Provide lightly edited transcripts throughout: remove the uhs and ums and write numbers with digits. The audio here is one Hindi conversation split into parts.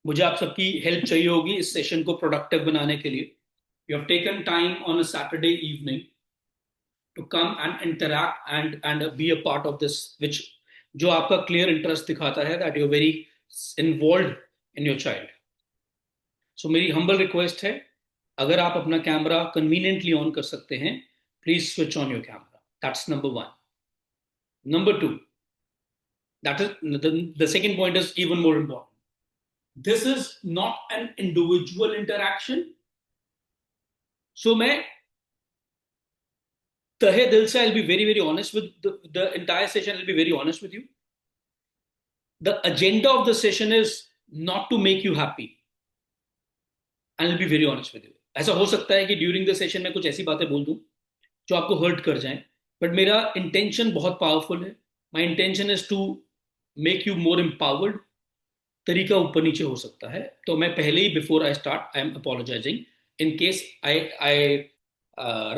मुझे आप सबकी हेल्प चाहिए होगी इस सेशन को प्रोडक्टिव बनाने के लिए. You have taken time on a Saturday evening to come and interact and be a part of this, which जो आपका क्लियर इंटरेस्ट दिखाता है that you very involve in your child. So मेरी हम्बल रिक्वेस्ट है, अगर आप अपना कैमरा कन्वीनियंटली ऑन कर सकते हैं, please switch on your camera. That's number one. Number two, that is the second point is even more important. This is not an individual interaction. So मैं तहे दिल से I'll be very very honest with the entire session. I'll be very honest with you. The agenda of the session is not to make you happy. And I'll be very honest with you. ऐसा हो सकता है कि ड्यूरिंग द सेशन में कुछ ऐसी बातें बोल दूं जो आपको हर्ट कर जाएं, बट मेरा इंटेंशन बहुत पावरफुल है. My intention is to make you more empowered. तरीका ऊपर नीचे हो सकता है, तो मैं पहले ही before I start I am apologising in case I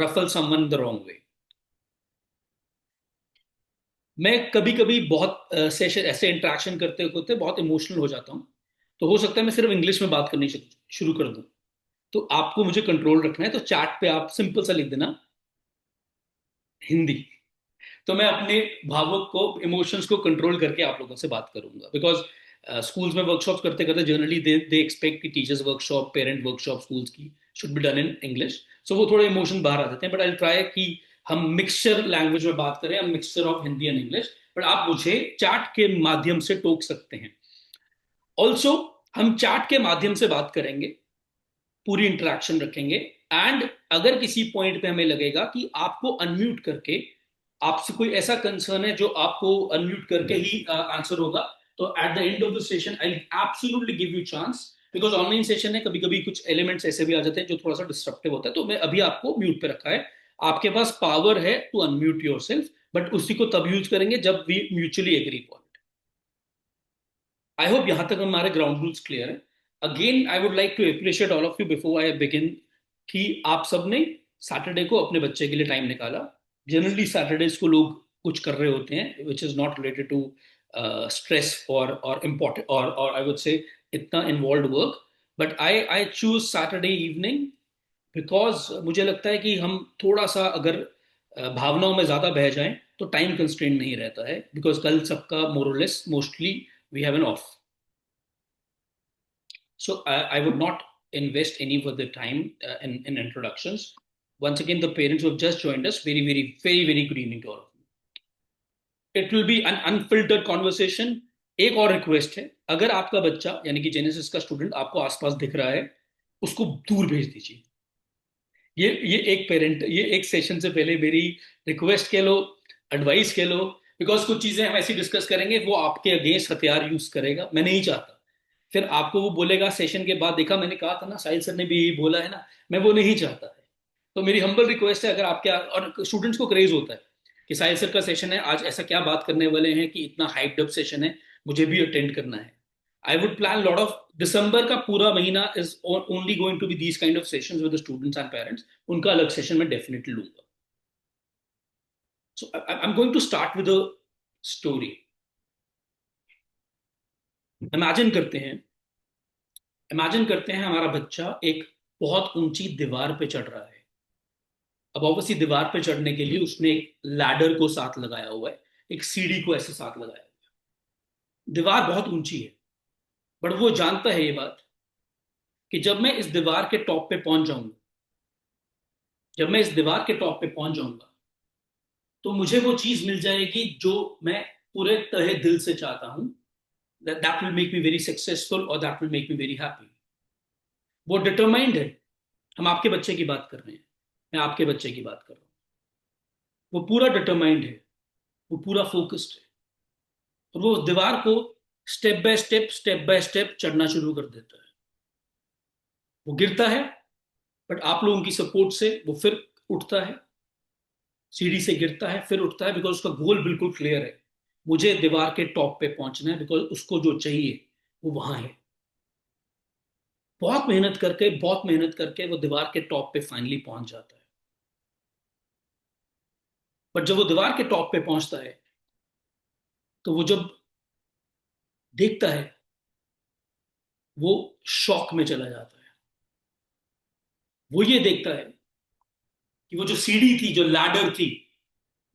ruffle someone the wrong way. मैं कभी कभी बहुत सेशन ऐसे इंटरेक्शन करते होते बहुत इमोशनल हो जाता हूँ, तो हो सकता है मैं सिर्फ इंग्लिश में बात करनी शुरू कर दूँ. तो आपको मुझे कंट्रोल रखना है, तो चैट पे आप सिंपल सा लिख देना हिंदी. तो मैं अपने भावुक को इमोशंस को कंट्रोल करके आप लोगों से बात करूंगा, बिकॉज स्कूल्स में वर्कशॉप्स करते करते जनरली दे दे एक्सपेक्ट कि teachers workshop, parent workshop schools की should be done in English. So वो थोड़े इमोशन बाहर आ जाते हैं, बट आई ट्राई कि हम मिक्सचर लैंग्वेज में बात करें, हम mixture of Hindi and English. But आप मुझे चैट के माध्यम से टोक सकते हैं. ऑल्सो हम चैट के माध्यम से बात करेंगे, पूरी इंटरेक्शन रखेंगे. एंड अगर किसी पॉइंट पे हमें लगेगा कि आपको अनम्यूट करके, आपसे कोई ऐसा कंसर्न है जो आपको अनम्यूट करके ही आंसर होगा, तो at the end of the session I absolutely give you chance. Because online session है, कभी कभी कुछ एलिमेंट्स ऐसे भी आ जाते हैं जो थोड़ा सा डिस्ट्रप्टिव होता है, तो मैं अभी आपको म्यूट पे रखा है. आपके पास पावर है to unmute yourself, but उसी को तब यूज करेंगे जब we mutually agree upon. I hope यहां तक हमारे ग्राउंड रूल्स क्लियर है. Again I would like to appreciate all of you before I begin कि आप सब ने सैटरडे को अपने बच्चे के लिए टाइम निकाला. जनरली सैटरडेज को लोग कुछ कर रहे होते हैं which is not related to stress और इम्पोर्टेंट और आई वुड से इतना involve work. But I choose Saturday evening because मुझे लगता है कि हम थोड़ा सा अगर भावनाओं में ज्यादा बह जाएं तो टाइम कंस्ट्रेंट नहीं रहता है, बिकॉज कल सबका morals mostly we have an off. So I would not invest any further time in introductions. Once again, the parents who have just joined us, very, very, very, very good evening to all of you. It will be an unfiltered conversation. एक और रिक्वेस्ट है, अगर आपका बच्चा यानी कि जेनेसिस का स्टूडेंट आपको आसपास दिख रहा है, उसको दूर भेज दीजिए. ये एक पेरेंट, ये एक सेशन से पहले मेरी रिक्वेस्ट कह लो, एडवाइस कह लो. बिकॉज कुछ चीजें हम ऐसी डिस्कस करेंगे वो आपके अगेंस्ट हथियार यूज करेगा, मैं नहीं चाहता. फिर आपको वो बोलेगा सेशन के बाद, देखा मैंने कहा था ना, साहिल सर ने भी यही बोला है ना. मैं वो नहीं चाहता है. तो मेरी हम्बल रिक्वेस्ट है, अगर आपके और स्टूडेंट्स को क्रेज होता है कि साहिल सर का सेशन है, आज ऐसा क्या बात करने वाले हैं कि इतना हाइप्ड अप सेशन है, मुझे भी अटेंड करना है. I would plan lot of, दिसंबर का पूरा महीना is only going to be these kind of sessions with students and parents. उनका अलग सेशन मैं डेफिनेटली लूंगा. So I am going to start with a story. Imagine करते हैं, इमेजिन करते हैं हमारा बच्चा एक बहुत ऊंची दीवार पे चढ़ रहा है. अब ऑब्वियसली दीवार पे चढ़ने के लिए उसने एक लैडर को साथ लगाया हुआ है, एक सीढ़ी को ऐसे साथ लगाया हुआ है. दीवार बहुत ऊंची है, बट वो जानता है ये बात कि जब मैं इस दीवार के टॉप पे पहुंच जाऊंगा, जब मैं इस दीवार के टॉप पे पहुंच जाऊंगा, तो मुझे वो चीज मिल जाएगी जो मैं पूरे तहे दिल से चाहता हूं. That will make me very successful और that will make me very happy. वो डिटरमाइंड है. हम आपके बच्चे की बात कर रहे हैं, मैं आपके बच्चे की बात कर रहा हूं. वो पूरा डिटरमाइंड है, वो पूरा फोकस्ड है, और वो उस दीवार को स्टेप बाय स्टेप चढ़ना शुरू कर देता है. वो गिरता है, बट आप लोगों की सपोर्ट से वो फिर उठता है. सीढ़ी से गिरता है, फिर उठता है, बिकॉज उसका गोल बिल्कुल क्लियर है. मुझे दीवार के टॉप पे पहुंचना है, बिकॉज उसको जो चाहिए वो वहां है. बहुत मेहनत करके वो दीवार के टॉप पे फाइनली पहुंच जाता है. बट जब वो दीवार के टॉप पे पहुंचता है, तो वो जब देखता है वो शॉक में चला जाता है। वो ये देखता है कि वो जो सीढ़ी थी, जो लैडर थी,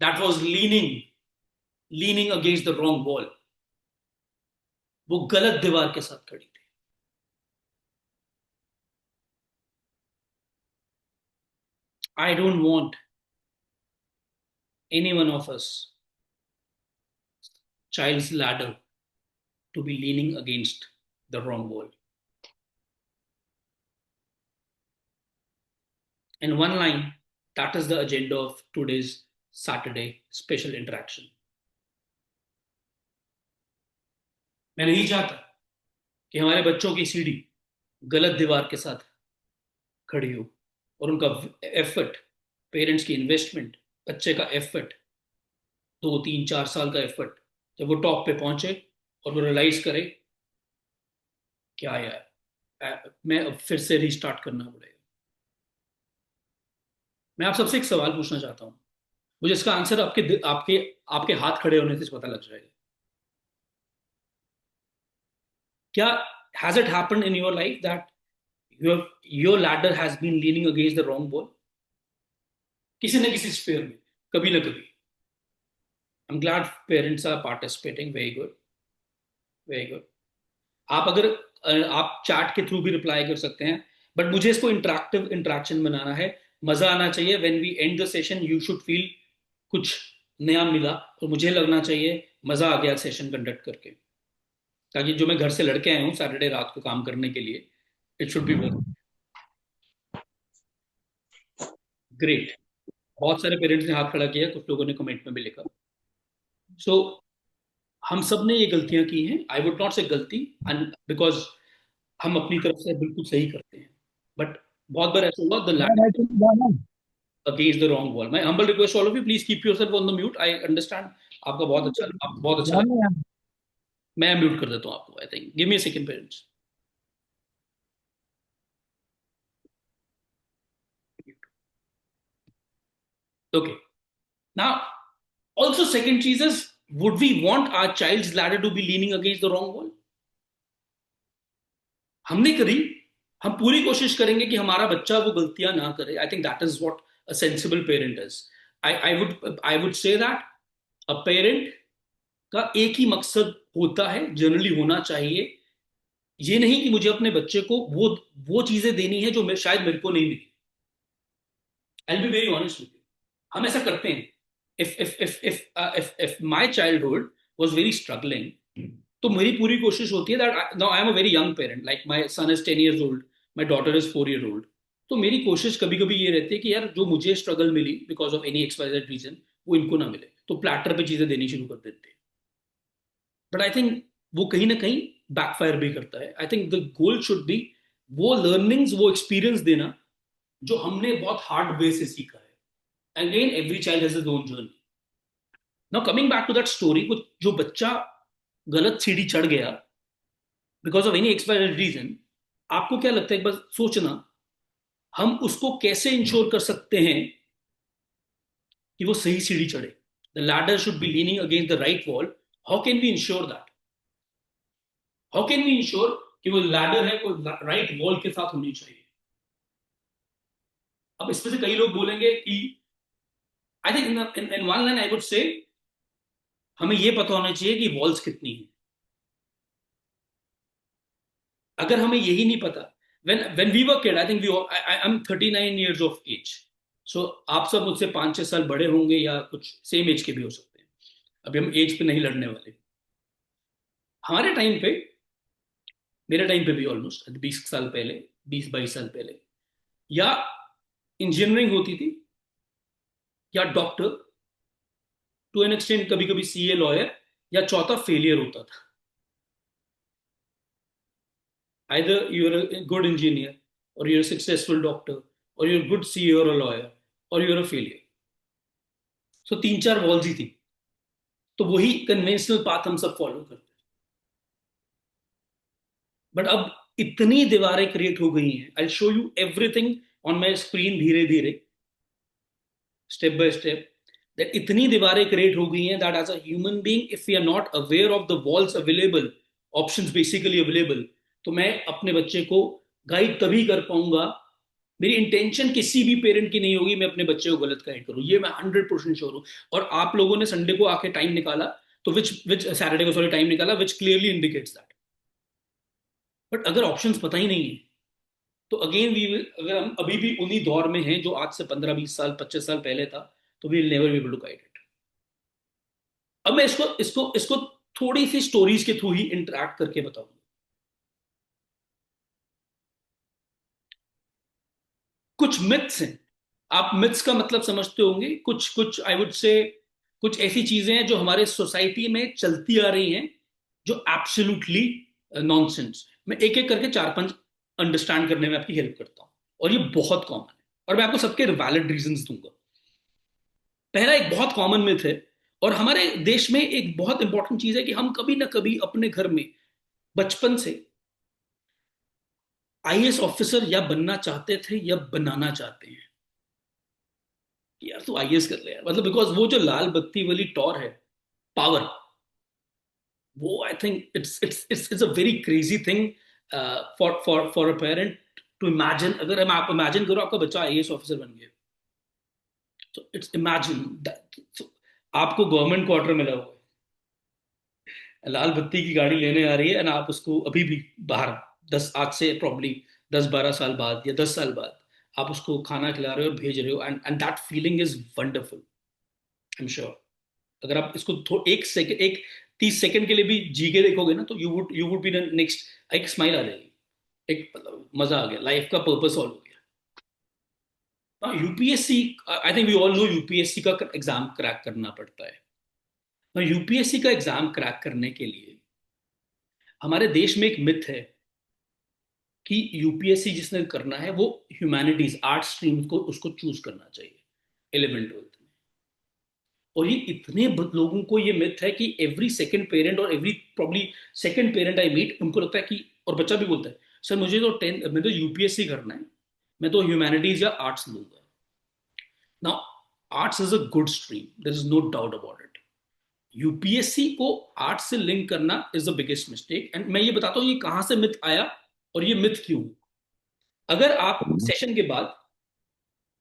that was leaning against the wrong wall, वो गलत दीवार के साथ खड़ी थी। आई don't want any one of us child's ladder to be leaning against the wrong wall. In one line, that is the agenda of today's Saturday special interaction. मैं नहीं चाहता कि हमारे बच्चों की सीढ़ी गलत दीवार के साथ खड़ी हो, और उनका एफर्ट, पेरेंट्स की इन्वेस्टमेंट, बच्चे का एफर्ट, 2 3 4 साल का एफर्ट, जब वो टॉप पे पहुंचे और वो रियलाइज करे क्या यार, मैं अब फिर से रीस्टार्ट करना पड़ेगा। मैं आप सबसे एक सवाल पूछना चाहता हूँ, मुझे इसका आंसर आपके आपके आपके हाथ खड़े होने से पता लग जाएगा। क्या has it happened in your life that your ladder has been leaning against the wrong wall, किसी न किसी स्पेयर में, कभी ना कभी? I am glad parents are participating, very good, very good. आप अगर आप चैट के थ्रू भी रिप्लाई कर सकते हैं, बट मुझे इसको इंटरेक्टिव इंटरेक्शन बनाना है, मजा आना चाहिए। When we end the session you should feel कुछ नया मिला, और मुझे लगना चाहिए मजा आ गया सेशन कंडक्ट करके, ताकि जो मैं घर से लड़के आया हूँ सैटरडे रात को काम करने के लिए, इट शुड बी ग्रेट। बहुत सारे पेरेंट्स ने हाथ खड़ा किया, कुछ लोगों ने कमेंट में भी लिखा। सो हम सब ने ये गलतियां की हैं, आई वुड नॉट से गलती, बिकॉज हम अपनी तरफ से बिल्कुल सही करते हैं, बट बहुत बार ऐसा हुआ the land against the wrong wall. My humble request all of you, please keep yourself on the mute. I understand आपका बहुत अच्छा लगा। मैं म्यूट कर देता हूँ आपको, I think give me a second parents. Okay, now also second चीज is, would we want our child's ladder to be leaning against the wrong wall? हमने करी, हम पूरी कोशिश करेंगे कि हमारा बच्चा वो गलतियां ना करे। I think that is what a sensible parent is. I would say that a parent का एक ही मकसद होता है, जनरली होना चाहिए, ये नहीं कि मुझे अपने बच्चे को वो चीजें देनी है जो शायद मेरे को नहीं मिली। I will be very honest with you, हम ऐसा करते हैं। If my childhood was very struggling, तो मेरी पूरी कोशिश होती है that now I am a very young parent, like my son is 10 years old, my daughter is 4 year old। तो मेरी कोशिश कभी कभी ये रहती है कि यार जो मुझे स्ट्रगल मिली because of any XYZ reason, वो इनको ना मिले, तो प्लेटर पे चीजें देनी शुरू कर देते हैं। बट आई थिंक वो कहीं ना कहीं बैकफायर भी करता है। I think the goal should be वो लर्निंग्स, वो एक्सपीरियंस देना जो हमने बहुत हार्ड वे से सीखा है। Again every child has his own journey. Now coming back to that story, जो बच्चा गलत सीढ़ी चढ़ गया because of any expired reason, आपको क्या लगता है, एक बार सोचना, हम उसको कैसे इंश्योर कर सकते हैं कि वो सही सीढ़ी चढ़े? The ladder should be leaning against the right wall. How can we ensure that? How can we ensure कि वो लैडर है वो राइट वॉल के साथ होनी चाहिए? अब इसमें से कई लोग बोलेंगे कि I think in one line I would से, हमें ये पता होना चाहिए कि वॉल्स कितनी है। अगर हमें यही नहीं पता, when we were kid, I think I'm 39 years of age, so आप सब मुझसे 5 6 साल बड़े होंगे या कुछ सेम एज के भी हो सकते हैं। अभी हम एज पे नहीं लड़ने वाले। हमारे टाइम पे, मेरे टाइम पे भी ऑलमोस्ट 20 साल पहले, 20 22 साल पहले, या इंजीनियरिंग होती थी या डॉक्टर, टू एन एक्सटेंट कभी कभी सीए, लॉयर, या चौथा फेलियर होता था। Either you're a good engineer, or you're a successful doctor, or you're a good CEO or a lawyer, or you're a failure. So 3 4 walls ही थी, तो वही कन्वेंशनल पाथ हम सब फॉलो करते हैं। बट अब इतनी दीवारें क्रिएट हो गई हैं, आई show you everything on my screen धीरे धीरे, स्टेप बाय स्टेप, दैट इतनी दीवारें क्रिएट हो गई हैं that as a human being, if we are not aware of the walls available, options basically available, तो मैं अपने बच्चे को गाइड तभी कर पाऊंगा, मेरी इंटेंशन किसी भी पेरेंट की नहीं होगी मैं अपने बच्चे को गलत गाइड करूं, ये मैं 100% श्योर हूं। और आप लोगों ने संडे को आके टाइम निकाला, तो विच विच सैटरडे को सॉरी टाइम निकाला, विच क्लियरली इंडिकेट्स दैट। बट अगर ऑप्शंस पता ही नहीं है, तो अगेन वी विल, अगर हम अभी भी उन्हीं दौर में हैं जो आज से 15 20 साल 25 साल पहले था, तो we will never be able to guide it. अब मैं इसको इसको इसको थोड़ी सी स्टोरीज के थ्रू ही इंटरेक्ट करके बताऊंगा। कुछ मिथ्स हैं, आप मिथ्स का मतलब समझते होंगे, कुछ कुछ आई वुड से कुछ ऐसी चीजें हैं जो हमारे सोसाइटी में चलती आ रही हैं, जो एब्सोल्युटली नॉनसेंस। मैं एक एक करके चार पांच अंडरस्टैंड करने में आपकी हेल्प करता हूं, और ये बहुत कॉमन है, और मैं आपको सबके वैलिड रीजंस दूंगा। पहला एक बहुत कॉमन मिथ है, और हमारे देश में एक बहुत इंपॉर्टेंट चीज है कि हम कभी ना कभी अपने घर में बचपन से आईएएस ऑफिसर या बनना चाहते थे या बनाना चाहते हैं। यार तू आईएएस कर ले यार, मतलब बिकॉज वो जो लाल बत्ती वाली टॉर है, पावर, वो I think it's a very crazy thing for a parent to imagine. अगर हम आप इमेजिन करो आपका बच्चा आईएएस ऑफिसर बन गया, तो इट्स इमेजिन आपको गवर्नमेंट क्वार्टर मिला हुआ है, लाल बत्ती की गाड़ी लेने आ रही है, एंड आप उसको अभी भी बाहर, 10 आज से प्रॉब्ली 10 12 साल बाद या 10 साल बाद आप उसको खाना खिला रहे हो और भेज रहे हो, and that feeling is wonderful, I am sure. अगर आप इसको एक सेकंड, एक 30 सेकंड के लिए भी जी के देखोगे ना, तो यू वुड बी नेक्स्ट, एक स्माइल आ जाएगी, एक मतलब मजा आ गया, लाइफ का पर्पस सॉल्व हो गया। UPSC, I think we all know UPSC का एग्जाम क्रैक करना पड़ता है। यूपीएससी का एग्जाम क्रैक करने के लिए हमारे देश में एक मिथ है कि यूपीएससी जिसने करना है वो ह्यूमैनिटीज आर्ट स्ट्रीम को उसको चूज करना चाहिए 11th 12th में। और ये इतने लोगों को ये मिथ है कि एवरी सेकंड पेरेंट और every probably second parent I meet, उनको लगता है कि, और बच्चा भी बोलता है, सर मुझे तो 10 मैं तो यूपीएससी करना है, मैं तो ह्यूमैनिटीज या आर्ट्स लूंगा। Now arts is a good stream, there is no doubt about it. UPSC को आर्ट्स से लिंक करना is the biggest mistake, and मैं ये बताता हूँ ये कहां से मिथ आया और ये मिथ क्यों। अगर आप सेशन के बाद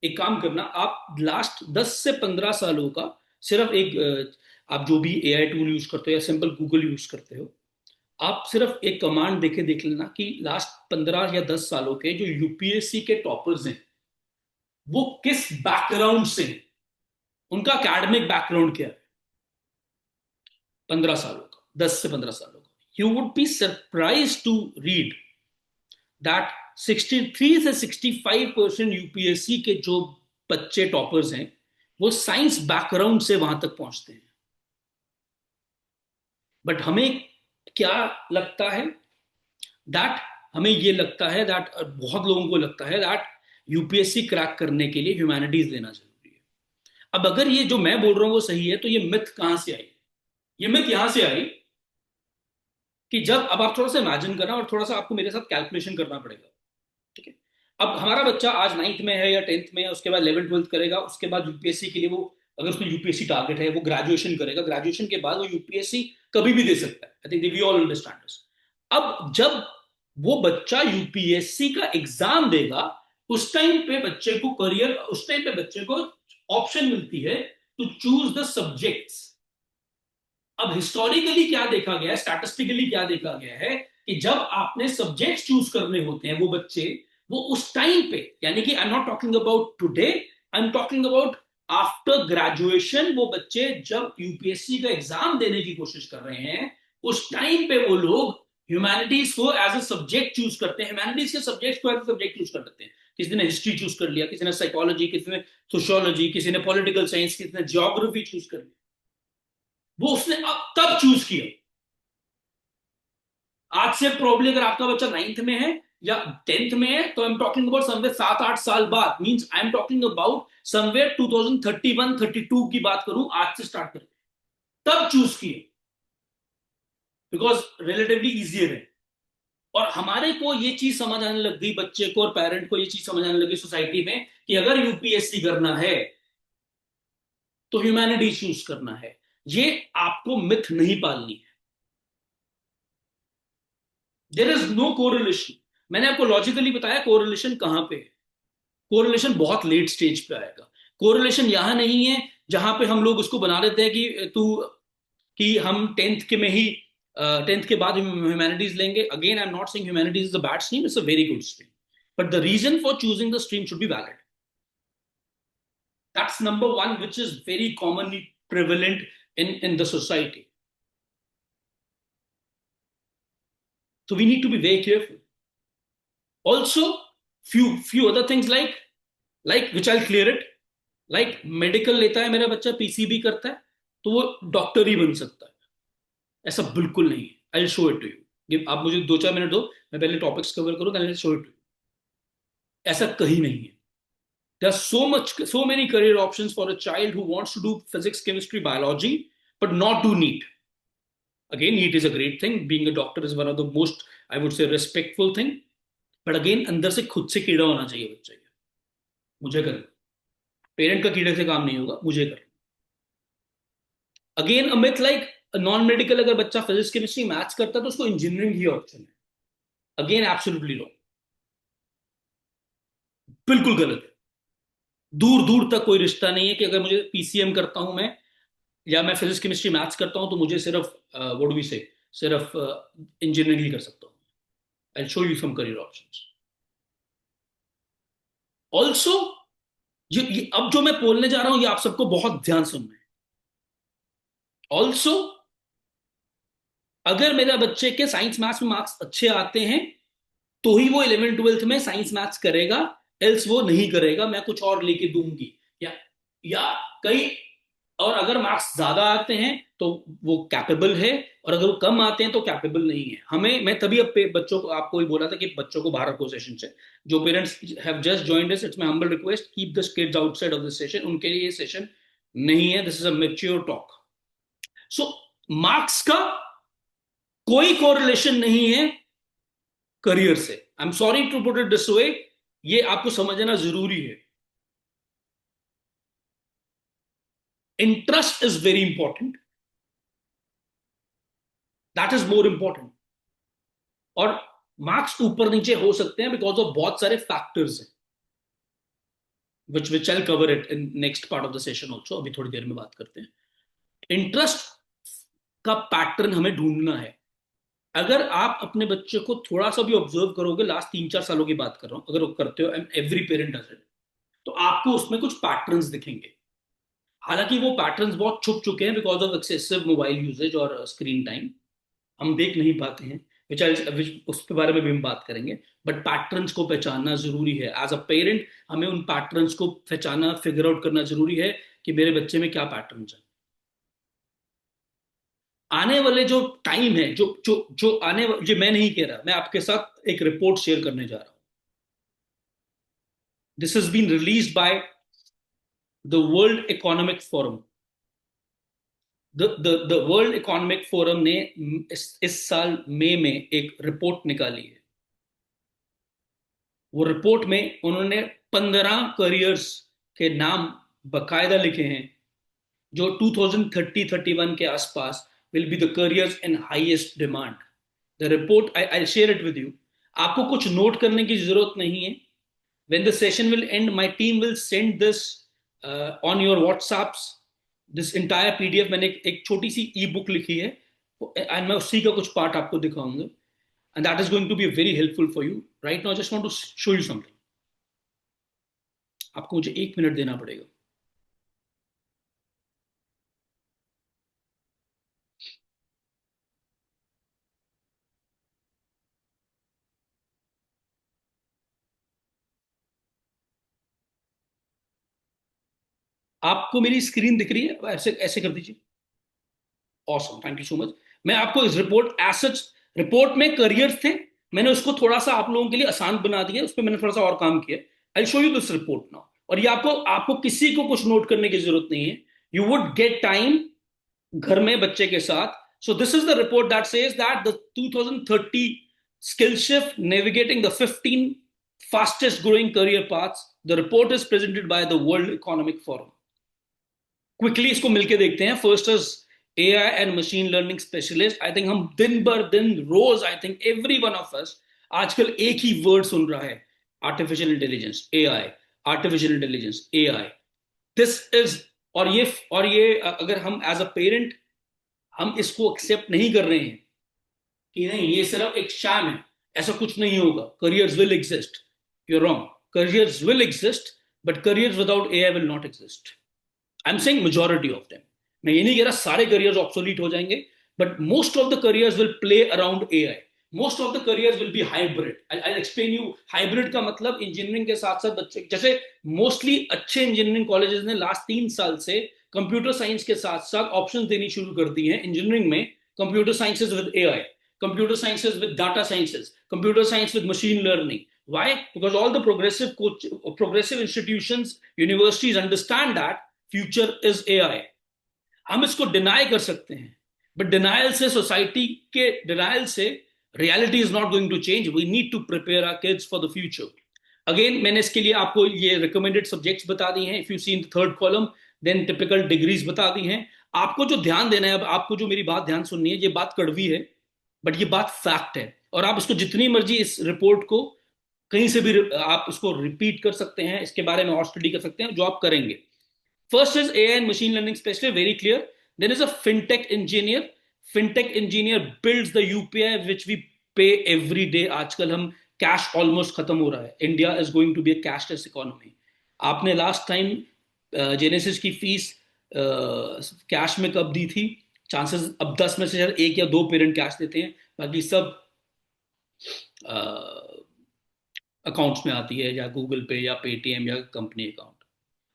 एक काम करना, आप लास्ट 10 से 15 सालों का सिर्फ एक आप जो भी एआई टूल यूज करते हो या सिंपल गूगल यूज करते हो, आप सिर्फ एक कमांड देख लेना कि लास्ट 15 या 10 सालों के जो यूपीएससी के टॉपर्स हैं वो किस बैकग्राउंड से, उनका एकेडमिक बैकग्राउंड क्या है 15 सालों का, 10 से 15 सालों का। You would be surprise to read that 63 से 65% यूपीएससी के जो बच्चे टॉपर्स हैं वो साइंस बैकग्राउंड से वहां तक पहुंचते हैं। बट हमें क्या लगता है, दैट हमें ये लगता है दैट बहुत लोगों को लगता है दैट यूपीएससी क्रैक करने के लिए ह्यूमैनिटीज लेना जरूरी है। अब अगर ये जो मैं बोल रहा हूं वो सही है, तो ये मिथ कहां से आई? ये मिथ यहां से आई कि जब, अब आप थोड़ा सा इमेजिन करना और थोड़ा सा आपको मेरे साथ कैलकुलेशन करना पड़ेगा, ठीक है। अब हमारा बच्चा आज 9th में है या 10th में है, उसके बाद 11th 12th करेगा, उसके बाद यूपीएससी के लिए वो, अगर उसको यूपीएससी टारगेट है वो ग्रेजुएशन करेगा, ग्रेजुएशन के बाद वो यूपीएससी कभी भी दे सकता है। I think we all understand this. अब जब वो बच्चा यूपीएससी का एग्जाम देगा, उस टाइम पे बच्चे को करियर, उस टाइम पे बच्चे को ऑप्शन मिलती है टू चूज द सब्जेक्ट्स। अब हिस्टोरिकली क्या देखा गया है, स्टैटिस्टिकली क्या देखा गया है, कि जब आपने सब्जेक्ट चूज करने होते हैं वो बच्चे, वो उस टाइम पे, यानी कि आई am not talking about today, I am talking about after graduation, वो बच्चे जब यूपीएससी का एग्जाम देने की कोशिश कर रहे हैं, उस टाइम पे वो लोग ह्यूमैनिटीज को एज अ सब्जेक्ट चूज करते हैं, ह्यूमैनिटीज के सब्जेक्ट को एज अ सब्जेक्ट चूज कर लेते हैं। किसी ने हिस्ट्री चूज कर लिया, किसी ने साइकोलॉजी, किसी ने सोशियोलॉजी, किसी ने पॉलिटिकल साइंस, किसी ने जियोग्राफी चूज कर लिया, वो उसने अब तब चूज किया। आज से प्रॉब्ली अगर आपका बच्चा 9th में है या 10th में है, तो आई एम टॉकिंग अबाउट समवेयर 7 8 साल बाद, means I am talking about somewhere 2031 32 की बात करूं, आज से स्टार्ट करके तब चूज किए, बिकॉज रिलेटिवली इजियर है। और हमारे को ये चीज समझ आने लग गई, बच्चे को और पेरेंट को ये चीज समझ आने लगी सोसाइटी में, कि अगर यूपीएससी करना है तो ह्यूमैनिटीज चूज करना है। ये आपको मिथ नहीं पालनी है। There is no correlation. मैंने आपको लॉजिकली बताया कोरिलेशन कहां पे है। कोरिलेशन बहुत लेट स्टेज पे आएगा। कोरिलेशन यहां नहीं है जहां पे हम लोग उसको बना देते हैं कि हम टेंथ के में ही टेंथ के बाद ह्यूमैनिटीज लेंगे। Again I am not saying humanities is a bad stream, it's a very good stream, but the reason for choosing the stream should be valid. That's number one, which is very commonly prevalent in the society. So we need to be very careful. Also, few other things like which I'll clear it. Like medical लेता है मेरा बच्चा, पीसीबी करता है, तो वो डॉक्टर ही बन सकता है, ऐसा बिल्कुल नहीं है। I show it to you, आप मुझे 2-4 मिनट दो, मैं पहले टॉपिक्स कवर करूँ, then I show it to you. ऐसा कहीं नहीं है। There's so many career options for a child who wants to do physics, chemistry, biology, but not do NEET. Again, NEET is a great thing. Being a doctor is one of the most, I would say, respectful thing. But again, अंदर से खुद से कीड़ा होना चाहिए बच्चे के। मुझे कर, पेरेंट का कीड़े से काम नहीं होगा, मुझे कर। Again a myth like non medical, अगर बच्चा फिजिक्स केमिस्ट्री मैथ्स करता है तो उसको इंजीनियरिंग ही ऑप्शन है। अगेन एब्सोल्युटली रॉन्ग, बिल्कुल गलत है। दूर दूर तक कोई रिश्ता नहीं है कि अगर मुझे पीसीएम करता हूं मैं, या मैं फिजिक्स केमिस्ट्री मैथ्स करता हूं, तो मुझे सिर्फ व्हाट डू वी से, सिर्फ इंजीनियरिंग ही कर सकता हूं। I show you some career options also. अब जो मैं बोलने जा रहा हूं ये आप सबको बहुत ध्यान सुनना है। ऑल्सो, अगर मेरा बच्चे के साइंस मैथ्स में मार्क्स अच्छे आते हैं तो ही वो 11th 12th में साइंस मैथ्स करेगा, एल्स वो नहीं करेगा, मैं कुछ और लेके दूंगी। या कई, और अगर मार्क्स ज्यादा आते हैं तो वो कैपेबल है, और अगर वो कम आते हैं तो कैपेबल नहीं है। हमें, मैं तभी अब बच्चों को, आपको ही बोला था कि बच्चों को बाहर रखो सेशन से। जो parents have just joined us, it's my humble request, keep the kids outside of this session. उनके लिए ये सेशन नहीं है, this is a mature talk. So marks का कोई कोरिलेशन नहीं है करियर से। I am sorry to put it this way, ये आपको समझना जरूरी है। Interest is very important, that is more important. और मार्क्स ऊपर नीचे हो सकते हैं बिकॉज ऑफ बहुत सारे फैक्टर्स हैं, which I'll cover it in next part of the session also, अभी थोड़ी देर में बात करते हैं। इंटरेस्ट का पैटर्न हमें ढूंढना है। अगर आप अपने बच्चे को थोड़ा सा भी ऑब्जर्व करोगे, लास्ट 3-4 सालों की बात कर रहा हूं, अगर वो करते हो, and every parent does it, तो आपको उसमें कुछ पैटर्न्स दिखेंगे। हालांकि वो पैटर्न्स बहुत छुप चुके हैं because of excessive mobile usage और स्क्रीन टाइम, हम देख नहीं पाते हैं, विच उसके बारे में भी हम बात करेंगे। बट पैटर्न्स को पहचानना जरूरी है। एज अ पेरेंट हमें उन पैटर्न्स को पहचानना, फिगर आउट करना जरूरी है कि मेरे बच्चे में क्या पैटर्न्स हैं। आने वाले जो टाइम है, जो जो जो आने, ये मैं नहीं कह रहा, मैं आपके साथ एक रिपोर्ट शेयर करने जा रहा हूं। This has been released by the World Economic Forum. The World Economic Forum ने इस साल मई में एक रिपोर्ट निकाली है। वो रिपोर्ट में उन्होंने 15 करियर्स के नाम बकायदा लिखे हैं जो 2030-31 के आसपास will be the careers in highest demand. The report I share it with you. आपको कुछ नोट करने की जरूरत नहीं है। When the session will and, my team will send this on your WhatsApps, this entire PDF. मैंने एक छोटी सी ई बुक लिखी है, एंड मैं उसी का कुछ पार्ट आपको दिखाऊंगा, and that is going to be very helpful for you. Right now I just want to show you something. आपको मुझे 1 मिनट देना पड़ेगा। आपको मेरी स्क्रीन दिख रही है? ऐसे ऐसे कर दीजिए। Awesome, thank you so much. मैं आपको इस रिपोर्ट, एज सच रिपोर्ट में करियर थे, मैंने उसको थोड़ा सा आप लोगों के लिए आसान बना दिया, उस पर मैंने थोड़ा सा और काम किया। आई show you this report now. और ये आपको आपको किसी को कुछ नोट करने की जरूरत नहीं है। यू वुड गेट टाइम घर में बच्चे के साथ। So this is the report that says that the 2030 skill shift navigating the 15 fastest growing career paths. The report is presented by the World Economic Forum. Quickly इसको मिलके देखते हैं। First is AI and machine learning specialist. I think हम दिन बर दिन रोज, I think every one of us आजकल एक ही वर्ड सुन रहा है, artificial intelligence, AI, artificial intelligence, AI। This is, और ये अगर हम एज अ पेरेंट हम इसको एक्सेप्ट नहीं कर रहे हैं कि नहीं ये सिर्फ एक शैम है, ऐसा कुछ नहीं होगा, careers will exist, you are wrong. Careers will exist, but careers without AI will not exist. I am saying majority of them. मैं ये नहीं कह रहा सारे करियर्स ऑब्सोलीट हो जाएंगे, but most of the careers will play around AI। Most of the careers will be hybrid. I explain you. Hybrid का मतलब इंजीनियरिंग के साथ साथ बच्चे, जैसे मोस्टली अच्छे इंजीनियरिंग कॉलेजेस ने लास्ट 3 साल से कंप्यूटर साइंस के साथ साथ ऑप्शन देनी शुरू कर दी है इंजीनियरिंग में। Computer sciences with AI, computer sciences with data sciences, computer science with machine learning. Why? Because all the progressive institutions, universities understand that future is AI. हम इसको डिनाई कर सकते हैं, बट डिनाइल से सोसाइटी के डिनाइल से reality is not going to change. We need to prepare our kids for the future. Again मैंने इसके लिए आपको ये रिकमेंडेड सब्जेक्ट्स बता दी हैं। If you see in third column, then typical degrees बता दी हैं। आपको जो ध्यान देना है, अब आपको जो मेरी बात ध्यान सुननी है, ये बात कड़वी है बट ये बात फैक्ट है, और आप इसको जितनी मर्जी इस रिपोर्ट को कहीं से भी आप इसको रिपीट कर सकते हैं, इसके बारे में और स्टडी कर सकते हैं, जो आप करेंगे। First is AI and machine learning specialist, very clear. Then is a fintech engineer. Fintech engineer builds the UPI which we pay every day. आजकल हम कैश ऑलमोस्ट खत्म हो रहा है। India is going to be a cashless economy. आपने लास्ट टाइम जेनेसिस की फीस कैश में कब दी थी? चांसेस अब 10 में से शायद एक या दो पेरेंट कैश देते हैं, बाकी सब अकाउंट्स में आती है, या गूगल पे या पेटीएम या कंपनी अकाउंट।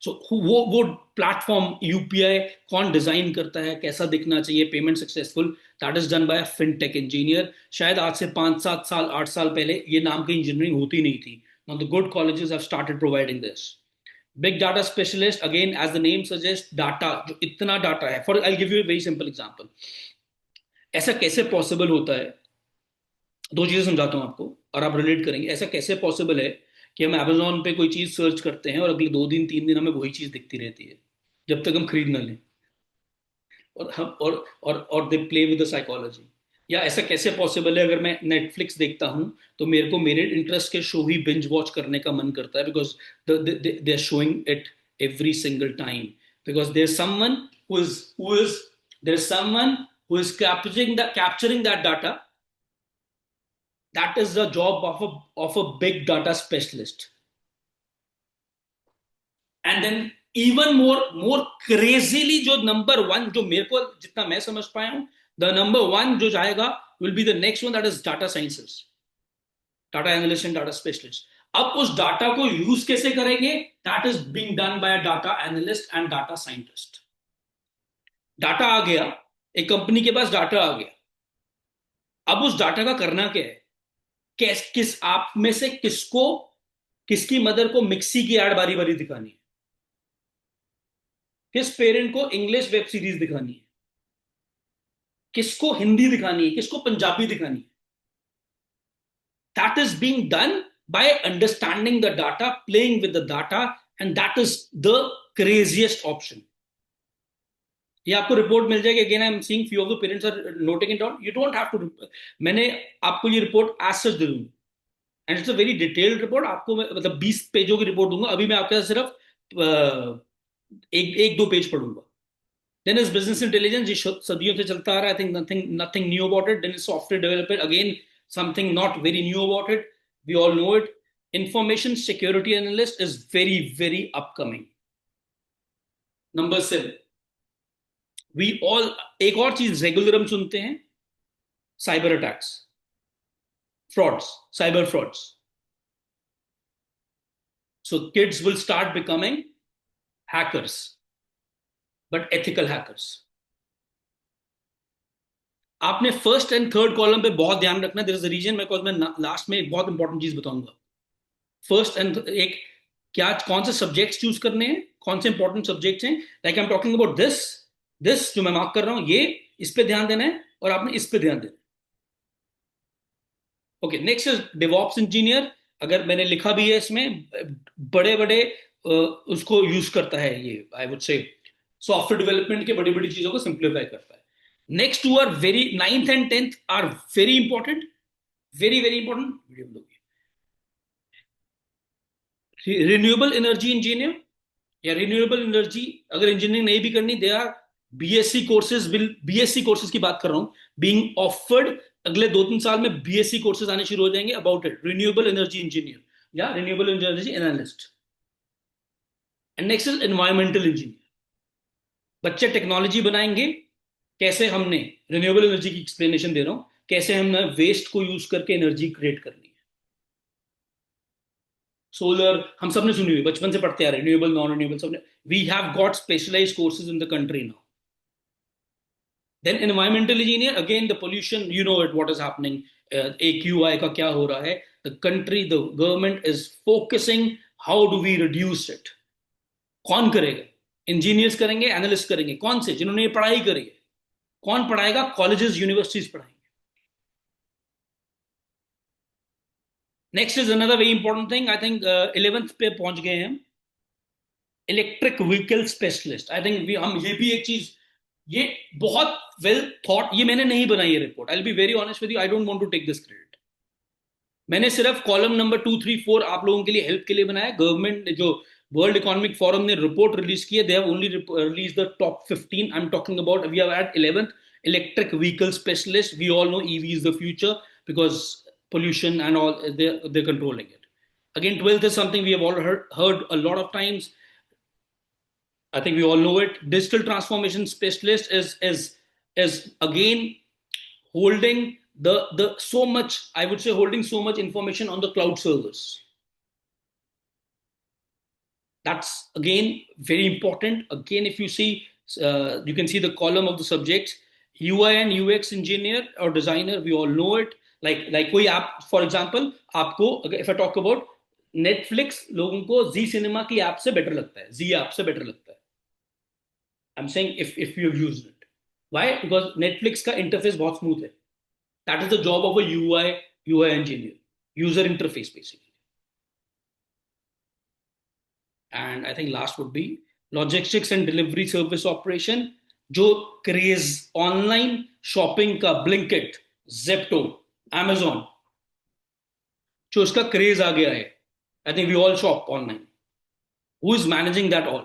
सो वो प्लेटफॉर्म यूपीआई कौन डिजाइन करता है, कैसा दिखना चाहिए payment successful, that is done by fintech engineer. शायद आज से 5-7 साल 8 साल पहले ये नाम की इंजीनियरिंग होती नहीं थी। Now the good colleges have started providing this. Big data specialist, again as the name suggest, data, जो इतना डाटा है। For I give you a very simple example. ऐसा कैसे पॉसिबल होता है? दो चीजें समझाता हूं आपको और आप रिलेट करेंगे। ऐसा कैसे पॉसिबल है कि हम Amazon पे कोई चीज सर्च करते हैं और अगले 2 दिन 3 दिन हमें वही चीज दिखती रहती है जब तक हम खरीद ना लें, और हम और they play with the psychology. या ऐसा कैसे पॉसिबल है अगर मैं नेटफ्लिक्स देखता हूं तो मेरे को मेरे इंटरेस्ट के शो ही बिंज वॉच करने का मन करता है, because they are showing it every single time, because there someone who is there someone who is capturing that data. That is the job of a big data specialist. And then even more crazily, जो नंबर वन, जो मेरे को जितना मैं समझ पाया हूं, द नंबर वन जो जाएगा will be the next one, that is data sciences, data analyst and data specialist. अब उस डाटा को यूज कैसे करेंगे? That is being done by data analyst and data scientist. Data आ गया, एक कंपनी के पास डाटा आ गया, अब उस डाटा का करना क्या है? किस आप में से किसको, किसकी मदर को मिक्सी की एड बारी बारी दिखानी है? किस पेरेंट को इंग्लिश वेब सीरीज दिखानी है? किसको हिंदी दिखानी है? किसको पंजाबी दिखानी है? That is being done by understanding the data, playing with the data, and that is the craziest option. ये आपको रिपोर्ट मिल जाएगी। Again I am seeing few of the parents are noting it down. You don't have to, मैंने आपको ये रिपोर्ट एज सच दे दूंगा, and it's a very detailed report. आपको मैं मतलब 20 पेजों की रिपोर्ट दूंगा, अभी मैं आपके साथ सिर्फ एक दो पेज पढ़ूंगा। देन इज बिजनेस इंटेलिजेंस, ये सदियों से चलता आ रहा है। I think nothing new about it. Then is software development, again something not very new about it, we all know it. Information security analyst is very very upcoming. Number 7, we all, एक और चीज रेगुलर हम सुनते हैं, cyber attacks, frauds, cyber frauds. So kids will start becoming hackers, but ethical hackers. आपने फर्स्ट एंड थर्ड कॉलम पे बहुत ध्यान रखना। There is a reason, because मैं लास्ट में एक बहुत इंपॉर्टेंट चीज बताऊंगा। फर्स्ट एंड एक, क्या कौन से सब्जेक्ट्स चूज करने हैं, कौन से इंपॉर्टेंट सब्जेक्ट्स हैं। Like I am talking about this जो मैं मार्क कर रहा हूं, ये इस पे ध्यान देना है और आपने इस पे ध्यान देना है। Okay, next is DevOps engineer. अगर मैंने लिखा भी है इसमें, बड़े बड़े उसको यूज करता है ये, आई वुड से सॉफ्टवेयर डेवलपमेंट के बड़ी बड़ी चीजों को सिंप्लीफाई करता है। Next two are very, ninth and 10th are very important, very, very important. Renewable energy engineer या रिन्यूएबल एनर्जी अगर इंजीनियरिंग नहीं भी करनी, they are BSc courses, will BSc courses की बात कर रहा हूं, बीइंग ऑफर्ड। अगले 2-3 साल में बीएससी कोर्सेज आने शुरू हो जाएंगे about it, renewable energy engineer या renewable energy analyst. And next is environmental engineer. बच्चे टेक्नोलॉजी बनाएंगे, कैसे हमने रिन्यूएबल एनर्जी की एक्सप्लेनेशन दे रहा हूं, कैसे हमने वेस्ट को यूज करके एनर्जी क्रिएट करनी है। सोलर हम सब ने सुनी हुई, बचपन से पढ़ते आ रहे, रिन्यूएबल नॉन रिन्यूएबल सबने। We have got specialised courses in the country now. Then environmental engineer, again the pollution, you know it, what is happening, AQI का क्या हो रहा है, the country, the government is focusing how do we reduce it। कौन करेगा? इंजीनियर्स करेंगे, एनालिस्ट करेंगे, कौन से? जिन्होंने ये पढ़ाई करी है। कौन पढ़ाएगा? कॉलेजेस यूनिवर्सिटीज पढ़ाएंगे। Next is another very important thing, I think 11th पे पहुंच गए हैं, electric vehicle specialist. I think हम ये भी एक चीज, ये बहुत वेल थॉट, ये मैंने नहीं बनाई है report, I will be very honest with you, I don't want to take this credit. मैंने सिर्फ कॉलम नंबर 2, 3, 4 आप लोगों के लिए, हेल्प के लिए बनाया। गवर्नमेंट ने जो वर्ल्ड इकोनॉमिक फोरम ने रिपोर्ट रिलीज की है, they have only release the top 15। I am talking about, we have at 11th electric vehicle specialist. We all know EV is the future because pollution and all, they're controlling it. Again, 12th is something we have all heard a lot of times. I think we all know it. Digital transformation specialist is again holding the so much, I would say, holding so much information on the cloud servers. That's again very important. Again, if you see, you can see the column of the subjects. UI and UX engineer or designer, we all know it. Like कोई ऐप, फॉर एग्जाम्पल आपको, if I talk about Netflix, लोगों को जी सिनेमा की ऐप से बेटर लगता है, जी ऐप से बेटर लगता है। I am saying if you used it, why? Because Netflix का इंटरफेस बहुत स्मूथ है। That is the job of a UI engineer, user interface basically. And I think last would be logistics and delivery service operation. जो क्रेज ऑनलाइन शॉपिंग का, ब्लिंकिट, जेप्टो, Amazon, जो उसका क्रेज आ गया है, I think we all shop online. Who is managing that all?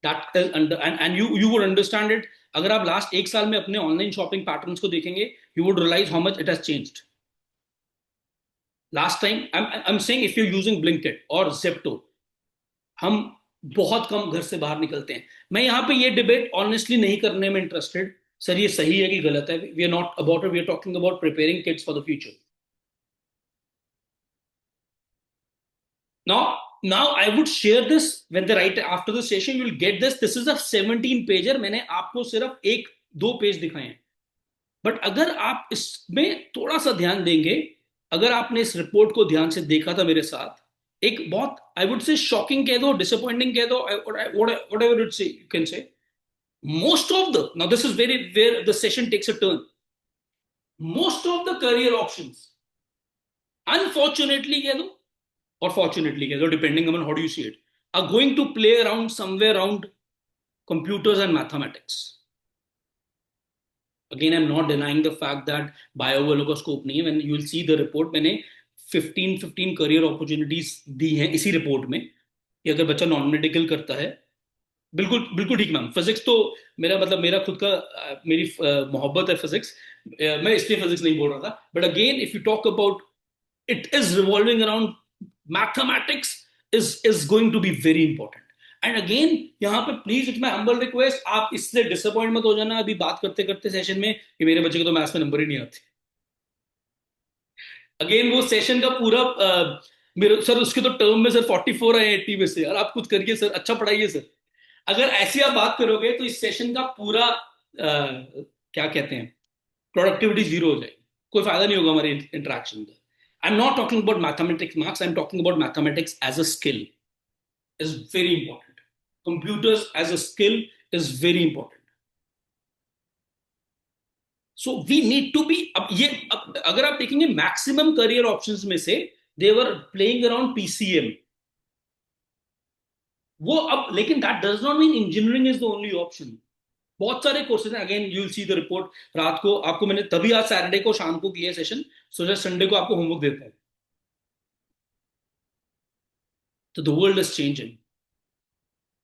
That is under, and you would understand it अगर आप लास्ट 1 साल में अपने ऑनलाइन शॉपिंग पैटर्न्स को देखेंगे, you would realise how much it has changed. Last time, I am saying if you using Blinkit और जेप्टो, हम बहुत कम घर से बाहर निकलते हैं। मैं यहां पे ये डिबेट ऑनेस्टली नहीं करने में इंटरेस्टेड, सर ये सही है कि गलत है। We are not about it, we are talking about preparing kids for the future. Now I would share this when the right after the session you will get this. This is a 17 pager, मैंने आपको सिर्फ 1-2 पेज दिखाए हैं, बट अगर आप इसमें थोड़ा सा ध्यान देंगे, अगर आपने इस रिपोर्ट को ध्यान से देखा था मेरे साथ, एक बहुत, आई वुड से, शॉकिंग कह दो, डिसअपॉइंटिंग कह दो, whatever it say, you can say, most of the, now this is very where the session takes a turn, most of the career options, unfortunately कह दो or fortunately कह दो, depending on how do you see it, are going to play around somewhere around computers and mathematics. Again, I'm not denying the fact that bio वालों का scope नहीं है। When you will see the report, मैंने 15 career opportunities दी हैं इसी रिपोर्ट में, कि अगर बच्चा नॉन मेडिकल करता है, बिल्कुल बिल्कुल ठीक मैम। फिजिक्स तो मेरा, मतलब मेरा खुद का, मेरी मोहब्बत है फिजिक्स, मैं इसलिए फिजिक्स नहीं बोल रहा था। But again if you talk about, it is revolving around mathematics, is going to be very important. And again यहाँ पे please, it's my humble request, आप इससे डिसअपॉइंट मत हो जाना अभी बात करते करते सेशन में कि मेरे बच्चे को तो मैथ्स में नंबर ही नहीं आते। अगेन वो सेशन का पूरा मेरे सर, उसके तो टर्म में सर 44 आए 80 में से, और आप कुछ करिए सर, अच्छा पढ़ाइए सर। अगर ऐसी आप बात करोगे तो इस सेशन का पूरा क्या कहते हैं, प्रोडक्टिविटी जीरो हो जाएगी, कोई फायदा नहीं होगा हमारे इंटरेक्शन का। I am not talking about mathematics marks, I am talking about mathematics as a skill is very important. Computers as a skill is very important. So we need to be, अब अगर आप देखेंगे मैक्सिमम करियर ऑप्शंस में से देवर प्लेइंग अराउंड पीसीएम, वो अब, लेकिन that does not mean engineering is the only option. बहुत सारे कोर्सेज हैं, again you will see the report. रात को आपको मैंने तभी आज सैटरडे को शाम को किया सेशन, सो जस्ट संडे को आपको होमवर्क देता है। तो the world is changing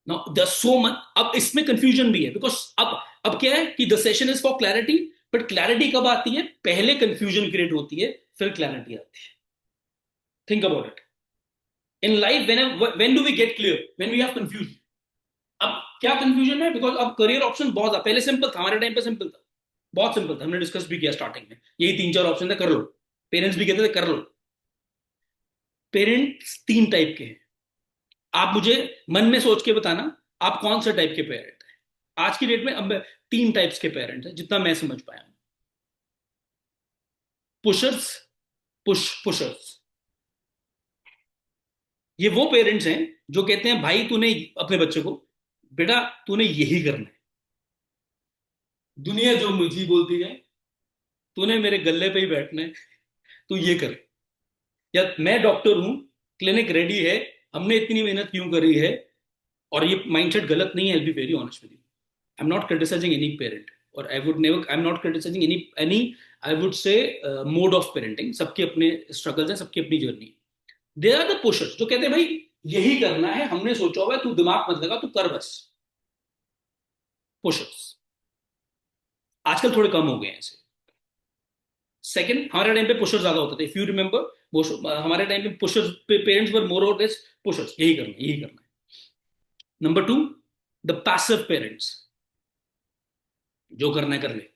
now, there so much. अब इसमें कंफ्यूजन भी है, बिकॉज अब क्या है कि the session is for clarity, but clarity कब आती है? पहले कंफ्यूजन क्रिएट होती है, फिर क्लैरिटी आती है। Think about it. In life when do we get clear? When we have confusion. अब क्या कंफ्यूजन है? बिकॉज अब करियर ऑप्शन बहुत, पहले सिंपल था, हमारे टाइम पे सिंपल था, बहुत सिंपल था, हमने डिस्कस भी किया स्टार्टिंग में, यही तीन चार ऑप्शन थे, कर लो। पेरेंट्स भी कहते थे कर लो। पेरेंट्स तीन टाइप के हैं। आप मुझे मन में सोच के बताना, आप कौन सा टाइप के पेरेंट हैं आज की डेट में? अब तीन टाइप्स के पेरेंट्स हैं जितना मैं समझ पाया हूं। Pushers, pushers. ये वो पेरेंट्स हैं जो कहते हैं भाई तूने अपने बच्चे को, बेटा तूने यही करना है, दुनिया जो मुझे बोलती है, तूने मेरे गले पे ही बैठना है, तू ये कर। या मैं डॉक्टर हूं, क्लिनिक रेडी है, हमने इतनी मेहनत क्यों करी है। और ये माइंडसेट गलत नहीं है, I be very honest with you. I am not criticising any parent, और I would never, I am not criticising any I would say mode of parenting. सबके अपने स्ट्रगल्स हैं, सबकी अपनी जर्नी। दे आर द पुशर्स जो कहते हैं भाई यही करना है, हमने सोचा हुआ है, तू दिमाग मत लगा, तू कर बस। पुशर्स आजकल थोड़े कम हो गए हैं ऐसे। सेकंड, हमारे टाइम पे पुशर्स ज्यादा होते थे, इफ यू रिमेंबर। वो हमारे टाइम पे पुशर्स, पेरेंट्स वर मोर और लेस पुशर्स, यही करना है, यही करना है। Number two, the passive parents, जो करना है कर ले।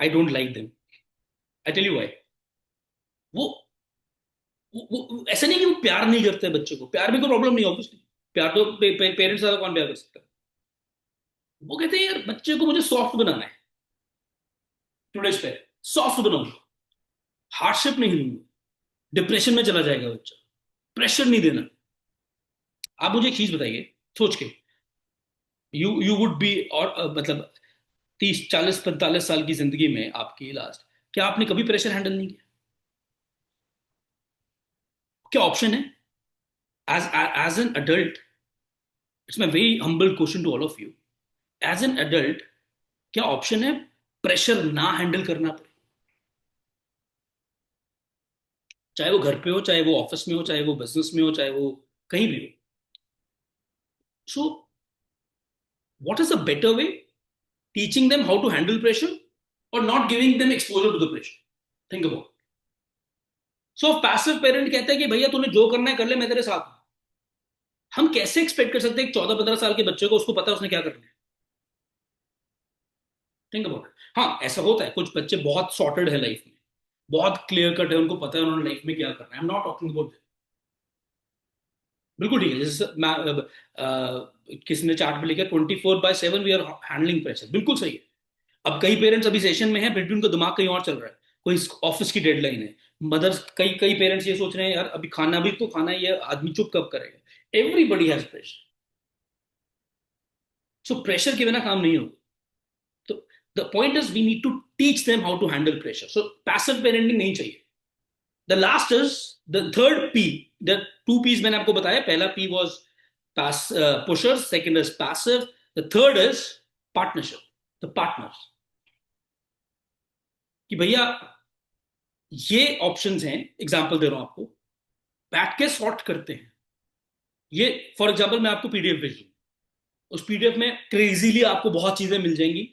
I don't like them. I tell you why. वो, ऐसा नहीं कि वो प्यार नहीं करते बच्चे को, प्यार में कोई प्रॉब्लम नहीं, ऑब्वियसली प्यार तो पेरेंट्स ज्यादा कौन प्यार कर सकता है। वो कहते हैं यार बच्चे को मुझे सॉफ्ट बनाना है, टुडेज पे सॉफ्ट बनाऊंगा, हार्डशिप नहीं दूंगा, डिप्रेशन में चला जाएगा बच्चा, प्रेशर नहीं देना। आप मुझे एक चीज बताइए सोच के, यू वुड बी, और मतलब 30 40 45 साल की जिंदगी में आपकी लास्ट, क्या आपने कभी प्रेशर हैंडल नहीं किया? क्या ऑप्शन है? As an adult, it's my very humble question to all of you, as an adult क्या ऑप्शन है प्रेशर ना हैंडल करना पड़े? चाहे वो घर पे हो, चाहे वो ऑफिस में हो, चाहे वो बिजनेस में हो, चाहे वो कहीं भी हो। So what is a better way? Teaching them how to handle pressure, और not giving them exposure to the pressure. Think about. So passive parent कहता है कि भैया तूने जो करना है कर ले, मैं तेरे साथ हूं। हम कैसे एक्सपेक्ट कर सकते हैं 14 15 साल के बच्चे को, उसको पता है उसने क्या करना है? Think about it. हाँ ऐसा होता है, कुछ बच्चे बहुत सॉर्टेड है लाइफ में, बहुत क्लियर कट है, उनको पता है उन्होंने लाइफ में क्या करना है। I am not talking about. बिल्कुल ठीक है, जैसे मैं किसी ने चार्ट में लिखा 24/7 वी आर हैंडलिंग प्रेशर, बिल्कुल सही है। अब कई पेरेंट्स अभी सेशन में हैं, फिर भी उनका दिमाग कहीं और चल रहा है, कोई ऑफिस की डेडलाइन है। मदर्स, कई कई पेरेंट्स ये सोच रहे हैं यार अभी खाना भी तो खाना है, ये आदमी चुप कब करेगा। Everybody has pressure. So pressure के बिना काम नहीं होगा। तो the point is we need to teach them how to handle pressure. So passive parenting नहीं चाहिए। The last is the third P. The two Ps मैंने आपको बताया, पहला P was pushers, second is passive, the third is partnership. The partners, कि भैया ये ऑप्शंस हैं, एग्जांपल दे रहा हूं आपको, बैठ के सॉर्ट करते हैं। ये फॉर एग्जांपल मैं आपको पीडीएफ भेज दूं, उस पीडीएफ में क्रेजीली आपको बहुत चीजें मिल जाएंगी।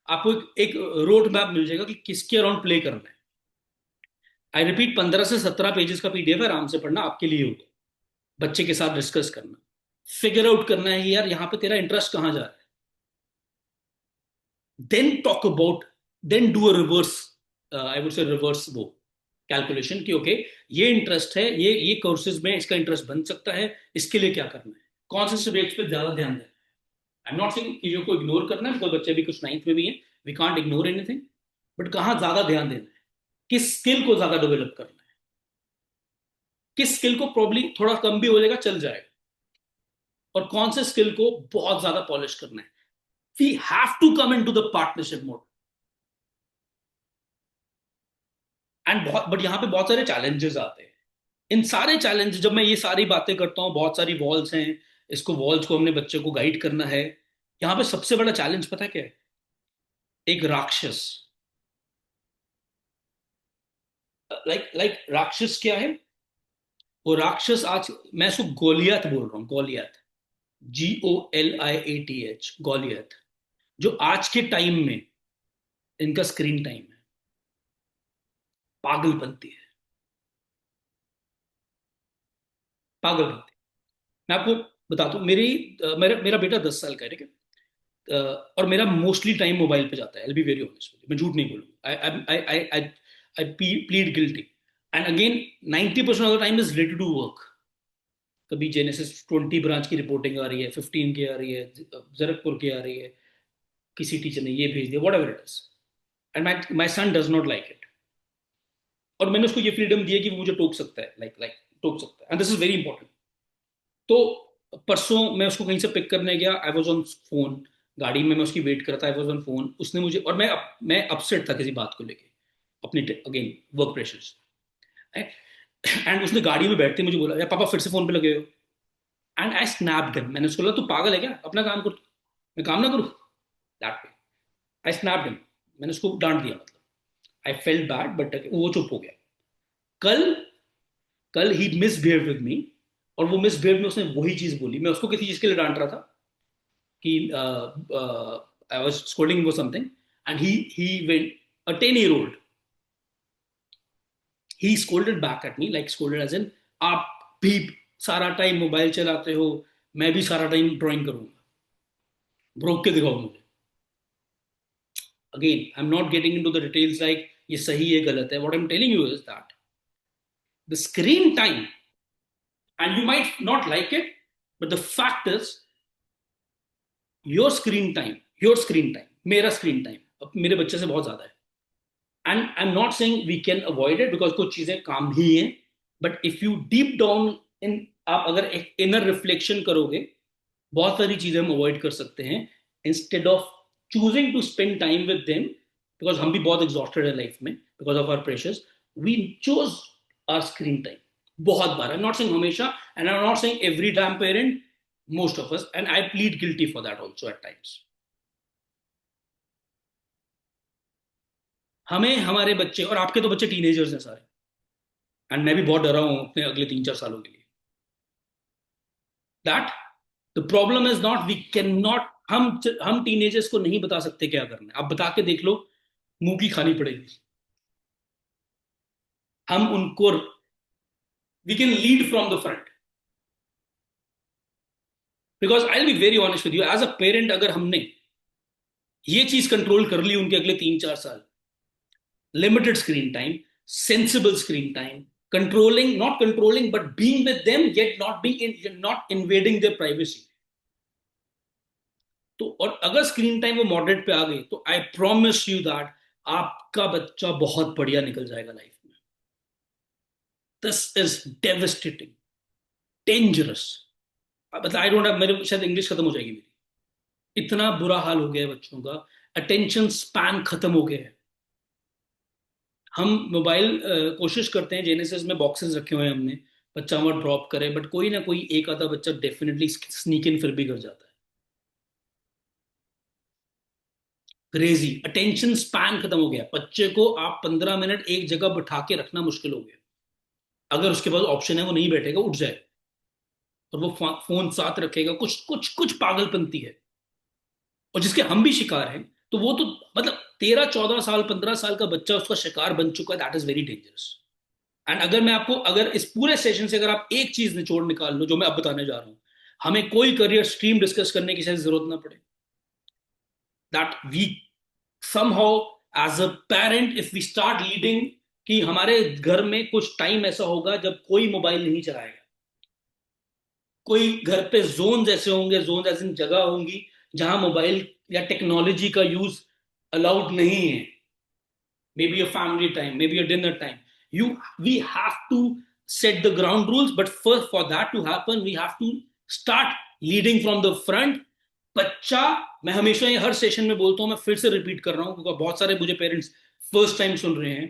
आपको एक रोड मैप मिल जाएगा कि किसके अराउंड प्ले करना है। आई रिपीट, 15 से 17 पेजेस का पीडीएफ है, आराम से पढ़ना, आपके लिए होगा। बच्चे के साथ डिस्कस करना, फिगर आउट करना है यार यहाँ पे तेरा इंटरेस्ट कहाँ जा रहा है। Then talk about, then do a reverse, I would say reverse वो कैलकुलेशन कि ओके ये इंटरेस्ट है, ये कोर्सेज में इसका इंटरेस्ट बन सकता है, इसके लिए क्या करना है, कौन से सब्जेक्ट्स पे ज्यादा ध्यान देना है। आई एम नॉट सेइंग चीजों को इग्नोर करना है, बिकॉज बच्चे भी कुछ नाइन्थ में भी हैं, we can't ignore anything, but कहाँ ज्यादा ध्यान देना है, किस स्किल को ज्यादा डेवलप करना है, किस स्किल को प्रॉब्ली थोड़ा कम भी हो जाएगा चल जाएगा, और कौन से स्किल को बहुत ज्यादा पॉलिश करना है। We have to come in to the partnership mode. And बहुत, बट यहाँ पे बहुत सारे चैलेंजेस आते हैं। इन सारे चैलेंज, जब मैं ये सारी बातें करता हूँ, बहुत सारी वॉल्स हैं, इसको वॉल्स को हमने बच्चे को गाइड करना है। यहाँ पे सबसे बड़ा चैलेंज पता है क्या है? एक राक्षस। लाइक राक्षस क्या है? वो राक्षस आज, मैं इसको गोलियत बोल रहा हूँ, गोलियत। GOLIATH, गोलियत। जो आज के टाइम में इनका स्क्रीन टाइम है, पागलपंती है, पागलपंती। मैं आपको बताता हूँ, मेरा मेरा बेटा 10 साल का है, ठीक है? और मेरा मोस्टली टाइम मोबाइल पे जाता है। आई बी वेरी ऑनेस्ट, मैं झूठ नहीं बोलूंगा। I plead guilty. And again 90% of the time is related to work. कभी जेनेसिस 20 ब्रांच की रिपोर्टिंग आ रही है, 15 की आ रही है, जरकपुर की आ रही है, किसी टीचर ने ये भेज दिया, whatever it is. And my son does not like it. और मैंने उसको ये फ्रीडम दी है कि वो मुझे टोक सकता है, लाइक टोक सकता है, and this is very important. तो परसों मैं उसको कहीं से पिक करने गया, आई वॉज ऑन फोन। गाड़ी में मैं उसकी वेट करता, आई वॉज ऑन फोन। उसने मुझे, और मैं अपसेट था किसी बात को लेके, अपनी अगेन वर्क प्रेशर्स। एंड उसने गाड़ी में बैठते मुझे बोला, यार पापा फिर से फोन पे लगे हो। And I snapped him. मैंने उसको बोला, तू पागल है क्या? अपना काम कर, मैं काम ना करूँ? That way I snapped him. मैंने उसको डांट दिया, मतलब आई फेल्ट बैड, बट वो चुप हो गया। कल कल ही मिसबिहेव विद मी, और वो मिसबिहेव में उसने वही चीज बोली। मैं उसको किसी चीज के लिए डांट रहा था कि I was scolding for something, and he went, a 10 year old, he scolded back at me, like scolded as in, आप भी सारा टाइम मोबाइल चलाते हो, मैं भी सारा टाइम ड्राइंग करूंगा, रोक के दिखाओ मुझे। Again I am not getting into the details like ये सही है गलत है। What I am telling you is that the screen time, and you might not like it, but the fact is your screen time, मेरा स्क्रीन टाइम अब मेरे बच्चे से बहुत ज्यादा है। And I am not saying we can avoid it, because कुछ चीजें काम ही है। But if you deep down in, आप अगर एक इनर रिफ्लेक्शन करोगे, बहुत सारी चीजें हम अवॉइड कर सकते हैं, instead of choosing to spend time with them. Because हम भी बहुत एग्जॉस्टेड है लाइफ में, because of our pressures, we choose our screen time. बहुत बार, आई एम नॉट सेइंग हमेशा, and I am not saying every damn parent, most of us, and I plead guilty for that also at times. हमें हमारे बच्चे, और आपके तो बच्चे टीनेजर्स हैं सारे, एंड मैं भी बहुत डरा हूं अपने अगले 3-4 सालों के लिए। That the problem is not, we can not, हम टीनेजर्स को नहीं बता सकते क्या करना है। आप बता के देख लो, मुंह की खानी पड़ेगी। हम उनको, we can lead from the front. Because I will be very honest with you, as a parent, अगर हमने ये चीज कंट्रोल कर ली उनके अगले 3-4 साल, limited screen time, sensible screen time, controlling, not controlling, but being with them, yet not invading their privacy. तो और अगर स्क्रीन टाइम वो मॉडरेट पे आ गई, तो आई प्रॉमिस यू दैट आपका बच्चा बहुत बढ़िया निकल जाएगा लाइफ में। This is devastating, dangerous. मतलब आई डोंट हैव, मेरे शायद इंग्लिश खत्म हो जाएगी मेरी, इतना बुरा हाल हो गया है बच्चों का। अटेंशन स्पैन खत्म हो गया है। हम मोबाइल कोशिश करते हैं, जेनेसिस में बॉक्सेस रखे हुए हैं हमने, बच्चा वहां ड्रॉप करे, बट कोई ना कोई एक आधा बच्चा डेफिनेटली स्नीक इन फिर भी कर जाता है। क्रेजी, अटेंशन स्पैन खत्म हो गया। बच्चे को आप 15 मिनट एक जगह बिठा के रखना मुश्किल हो गया। अगर उसके पास ऑप्शन है वो नहीं बैठेगा, उठ जाए, और वो फोन साथ रखेगा, कुछ कुछ कुछ पागलपंती है। और जिसके हम भी शिकार हैं, तो वो तो मतलब 13-14 साल 15 साल का बच्चा उसका शिकार बन चुका है। That is very dangerous. And अगर मैं आपको, अगर इस पूरे सेशन से अगर आप एक चीज निचोड़ निकाल लो, जो मैं अब बताने जा रहा हूं, हमें कोई करियर स्ट्रीम डिस्कस करने की शायद जरूरत ना पड़े। That we somehow as a parent, if we start leading, कि हमारे घर में कुछ टाइम ऐसा होगा जब कोई मोबाइल नहीं चलाएगा। कोई घर पे जोन ऐसे होंगे, जोन ऐसी जगह होंगी जहां मोबाइल या टेक्नोलॉजी का यूज अलाउड नहीं है। maybe a family time, maybe a dinner time. We have to set the ground rules, but first, for that to happen, we have to start leading from the front. बच्चा, मैं हमेशा ये हर सेशन में बोलता हूं, मैं फिर से रिपीट कर रहा हूं क्योंकि बहुत सारे मुझे पेरेंट्स फर्स्ट टाइम सुन रहे हैं।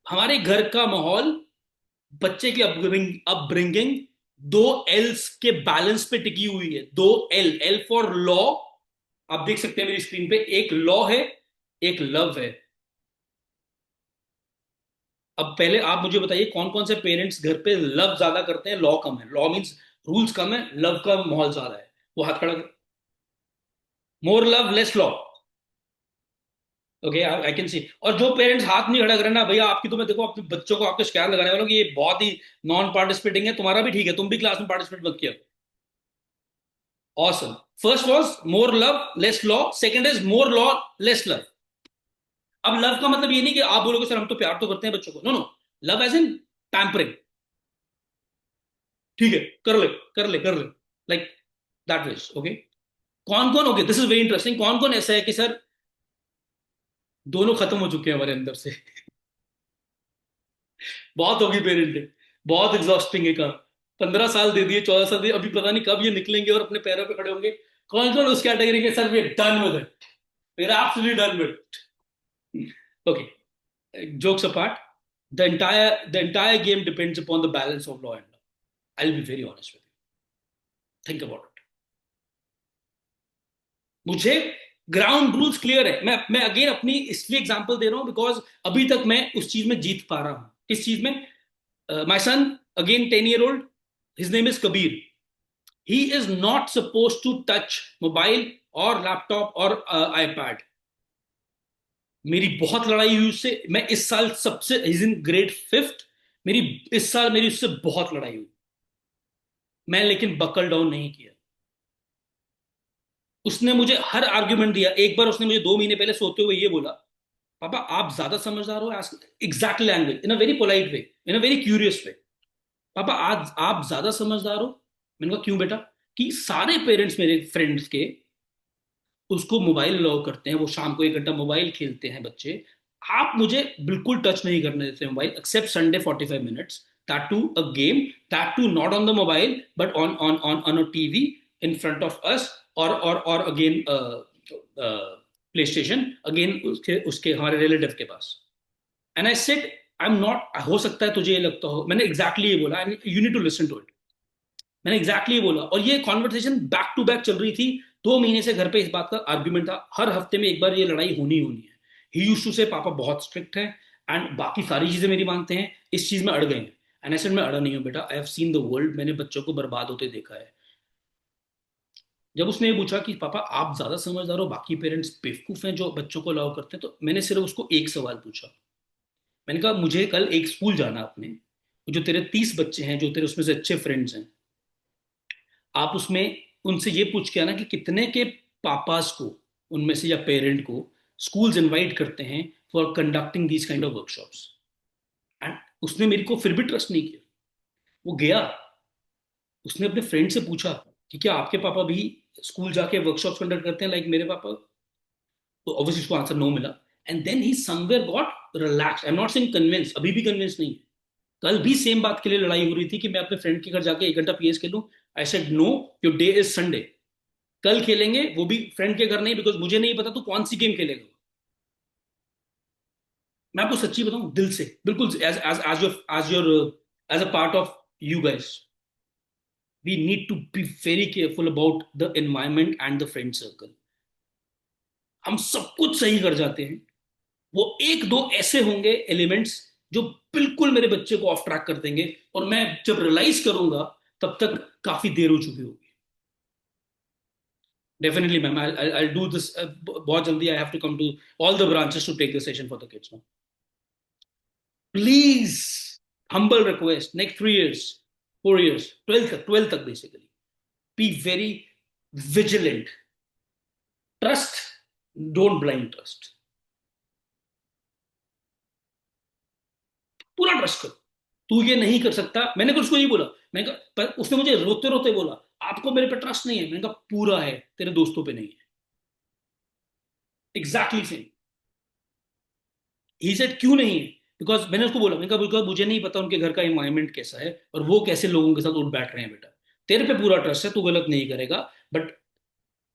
हमारे घर का माहौल, बच्चे की अपब्रिंगिंग दो एल्स के बैलेंस पे टिकी हुई है। दो एल, एल फॉर लॉ। आप देख सकते हैं मेरी स्क्रीन पे, एक लॉ है, एक लव है। अब पहले आप मुझे बताइए कौन कौन से पेरेंट्स घर पे लव ज्यादा करते हैं, लॉ कम है। लॉ मीन्स रूल्स कम है, लव का माहौल ज्यादा है। वो हाथ खड़ा। More love less law. Okay, I can see. और जो पेरेंट्स हाथ नहीं खड़ा कर रहे ना भैया, आपकी तो मैं देखो अपने बच्चों को आपके शिकायत लगाने वालों की ये बहुत ही नॉन पार्टिसिपेटिंग है। तुम्हारा भी ठीक है, तुम भी क्लास में पार्टिसिपेट मत किया। Awesome. First was more love less law, second is more law less love. अब लव का मतलब ये नहीं कि आप बोलोगे सर हम तो प्यार तो करते हैं बच्चों को, no no. Love as in pampering. ठीक है, कर ले कर ले कर ले, लाइक दैट वेज। ओके। कौन कौन, okay this is very interesting, कौन कौन ऐसा है कि सर दोनों खत्म हो चुके हैं हमारे अंदर से। बहुत होगी पेरेंटिंग, बहुत एग्जॉस्टिंग है काम। 15 साल दे दिए, 14 साल दिए, अभी पता नहीं कब ये निकलेंगे और अपने पैरों पे खड़े होंगे। कौन कौन उस कैटेगरी के, sir we done with it, we are absolutely done with it. Okay, jokes apart, the entire game depends upon the balance of law and law. I'll be very honest with you. Think about it. मुझे ग्राउंड रूल्स क्लियर है। मैं अगेन अपनी इसलिए एग्जांपल दे रहा हूं बिकॉज अभी तक मैं उस चीज में जीत पा रहा हूं। किस चीज में? My son, again 10 year old, his name is Kabir. He is not suppose to touch mobile और लैपटॉप और आईपैड। मेरी बहुत लड़ाई हुई उससे। मैं इस साल सबसे, इज इन ग्रेड 5th, मेरी इस साल मेरी उससे बहुत लड़ाई हुई। मैं लेकिन बकल डाउन नहीं किया। उसने मुझे हर आर्ग्यूमेंट दिया। एक बार उसने मुझे 2 महीने पहले सोते हुए ये बोला, पापा आप ज्यादा समझदार हो। Exact language, in a very polite way, in a very curious way. पापा आज आप ज्यादा समझदार हो। मैंने कहा क्यों बेटा? कि सारे पेरेंट्स मेरे फ्रेंड्स के उसको मोबाइल अलाउ करते हैं, वो शाम को 1 घंटा मोबाइल खेलते हैं बच्चे। आप मुझे बिल्कुल टच नहीं करने देते mobile, except Sunday 45 minutes, that too a game, that too not on the mobile but on a TV in front of us, और अगेन प्ले स्टेशन, अगेन उसके उसके हमारे रिलेटिव के पास। And I said I am not, हो सकता है तुझे ये लगता हो, मैंने एग्जैक्टली ये बोला, you need to listen to it. मैंने एग्जैक्टली ये बोला, और ये कॉन्वर्सेशन बैक टू बैक चल रही थी। 2 महीने से घर पे इस बात का आर्ग्यूमेंट था, हर हफ्ते में एक बार ये लड़ाई होनी होनी है। ही यूज्ड टू से पापा बहुत स्ट्रिक्ट है एंड बाकी सारी चीजें मेरी मानते हैं, इस चीज में अड़ गए हैं। एंड आई सेड मैं अड़ा नहीं हूं बेटा, I have seen the world, मैंने बच्चों को बर्बाद होते देखा है। जब उसने ये पूछा कि पापा आप ज्यादा समझदार हो, बाकी पेरेंट्स बेवकूफ हैं जो बच्चों को अलाउ करते हैं, तो मैंने सिर्फ उसको एक सवाल पूछा। मैंने कहा मुझे कल एक स्कूल जाना अपने, जो तेरे 30 बच्चे हैं, जो तेरे उसमें से अच्छे फ्रेंड्स हैं, आप उसमें उनसे ये पूछ के आना कि कितने के पापास को, उनमें से या पेरेंट को, स्कूल्स इनवाइट करते हैं for conducting these kind of workshops. And उसने मेरे को फिर भी ट्रस्ट नहीं किया। वो गया, उसने अपने फ्रेंड से पूछा कि क्या आपके पापा भी स्कूल जाके वर्कशॉप्स कंडक्ट करते हैं लाइक मेरे पापा? तो ऑब्वियसली उसको आंसर नो मिला। And then he somewhere got relax. I am not saying convince, अभी भी कन्विंस नहीं है। कल भी सेम बात के लिए लड़ाई हो रही थी कि मैं अपने फ्रेंड के घर जाके 1 घंटा पीएस खेलूं। I said no, your day is Sunday, कल खेलेंगे, वो भी फ्रेंड के घर नहीं, बिकॉज मुझे नहीं पता तू कौन सी गेम खेलेगा। मैं आपको सच्ची बताऊं दिल से, बिल्कुल as as as your as a part of you guys, we need to be very careful about the environment and the friend circle. हम सब कुछ सही कर जाते हैं, वो एक दो ऐसे होंगे एलिमेंट्स जो बिल्कुल मेरे बच्चे को ऑफ ट्रैक कर देंगे, और मैं जब रियलाइज करूंगा तब तक काफी देर हो चुकी होगी। Definitely ma'am, I do this बहुत जल्दी। I have to come to all the branches to take the session for the kids. Please, humble request, next 3 years, 4 years, 12th तक basically, be very vigilant. Trust, don't blind trust, पूरा ट्रस्ट करो। तू ये नहीं कर सकता, मैंने कुछ उसको नहीं बोला। मैंने कहा, पर उसने मुझे रोते रोते बोला आपको मेरे पे ट्रस्ट नहीं है। मैंने कहा पूरा है, तेरे दोस्तों पे नहीं है। Exactly same. ही सेड क्यों नहीं है? बिकॉज मैंने उसको बोला, मैंने कहा बिकॉज मुझे नहीं पता उनके घर का एनवायरमेंट कैसा है और वो कैसे लोगों के साथ उठ बैठ रहे हैं बेटा। तेरे पे पूरा ट्रस्ट है, तू गलत नहीं करेगा, बट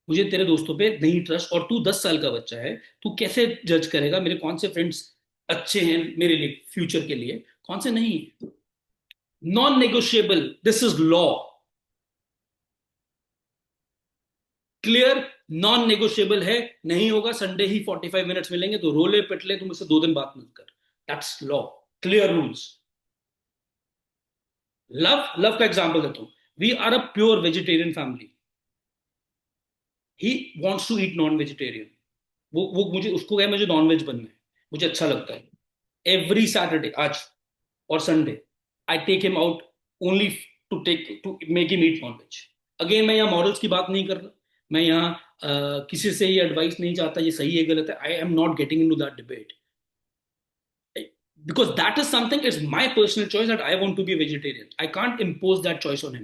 मुझे तेरे दोस्तों पे नहीं ट्रस्ट। और तू 10 साल का बच्चा है, तू कैसे जज करेगा मेरे कौन से फ्रेंड्स अच्छे हैं मेरे लिए फ्यूचर के लिए, कौन से नहीं है? Non negotiable, this is law, clear, non negotiable है। नहीं होगा, संडे ही 45 मिनट्स मिलेंगे तो रोले पिट ले, तुम इससे 2 दिन बात मत कर। That's law, clear rules. Love, love का एग्जांपल देता हूं। We are a pure vegetarian family, he wants to eat non vegetarian. वो मुझे, उसको क्या, मुझे नॉन वेज बनना है, मुझे अच्छा लगता है। एवरी सैटरडे, आज और Sunday, I take him out only to make him eat non veg. Again, मैं यहाँ मॉरल्स की बात नहीं कर रहा, मैं यहाँ किसी से ये एडवाइस नहीं चाहता ये सही है गलत है। I am not getting into that debate, because that is something, it's my personal choice that I want to be a vegetarian. I can't impose that choice on him.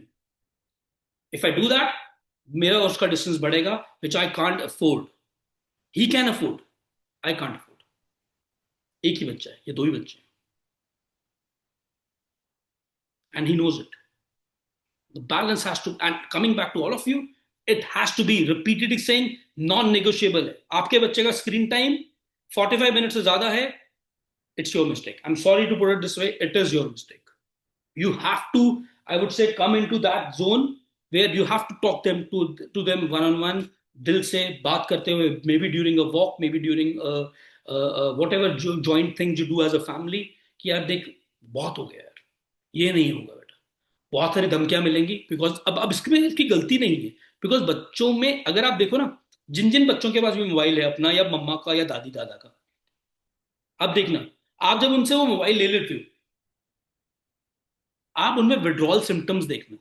If I do that, मेरा और उसका डिस्टेंस बढ़ेगा, which I can't afford. He can afford, I can't afford. एक ही बच्चा है, ये 2 ही बच्चे हैं, and he knows it. The balance has to, and coming back to all of you, it has to be repeatedly saying non-negotiable है। आपके बच्चे का स्क्रीन टाइम 45 मिनट से ज्यादा है, it's your mistake. I'm sorry to put it this way, it is your mistake. You have to, I would say, come into that zone where you have to talk them to them one on one, दिल से बात करते हुए, maybe during a walk, maybe during whatever joint things you do as a family, कि यार देख, बहुत हो गया यार, ये नहीं होगा बेटा। बहुत सारी धमकियां मिलेंगी, बिकॉज अब इसमें इसकी गलती नहीं है। बिकॉज बच्चों में अगर आप देखो ना, जिन जिन बच्चों के पास भी मोबाइल है अपना, या मम्मा का या दादी दादा का, आप देखना, आप जब उनसे वो मोबाइल ले लेते हो, आप उनमें विड्रॉल सिम्टम्स देखना।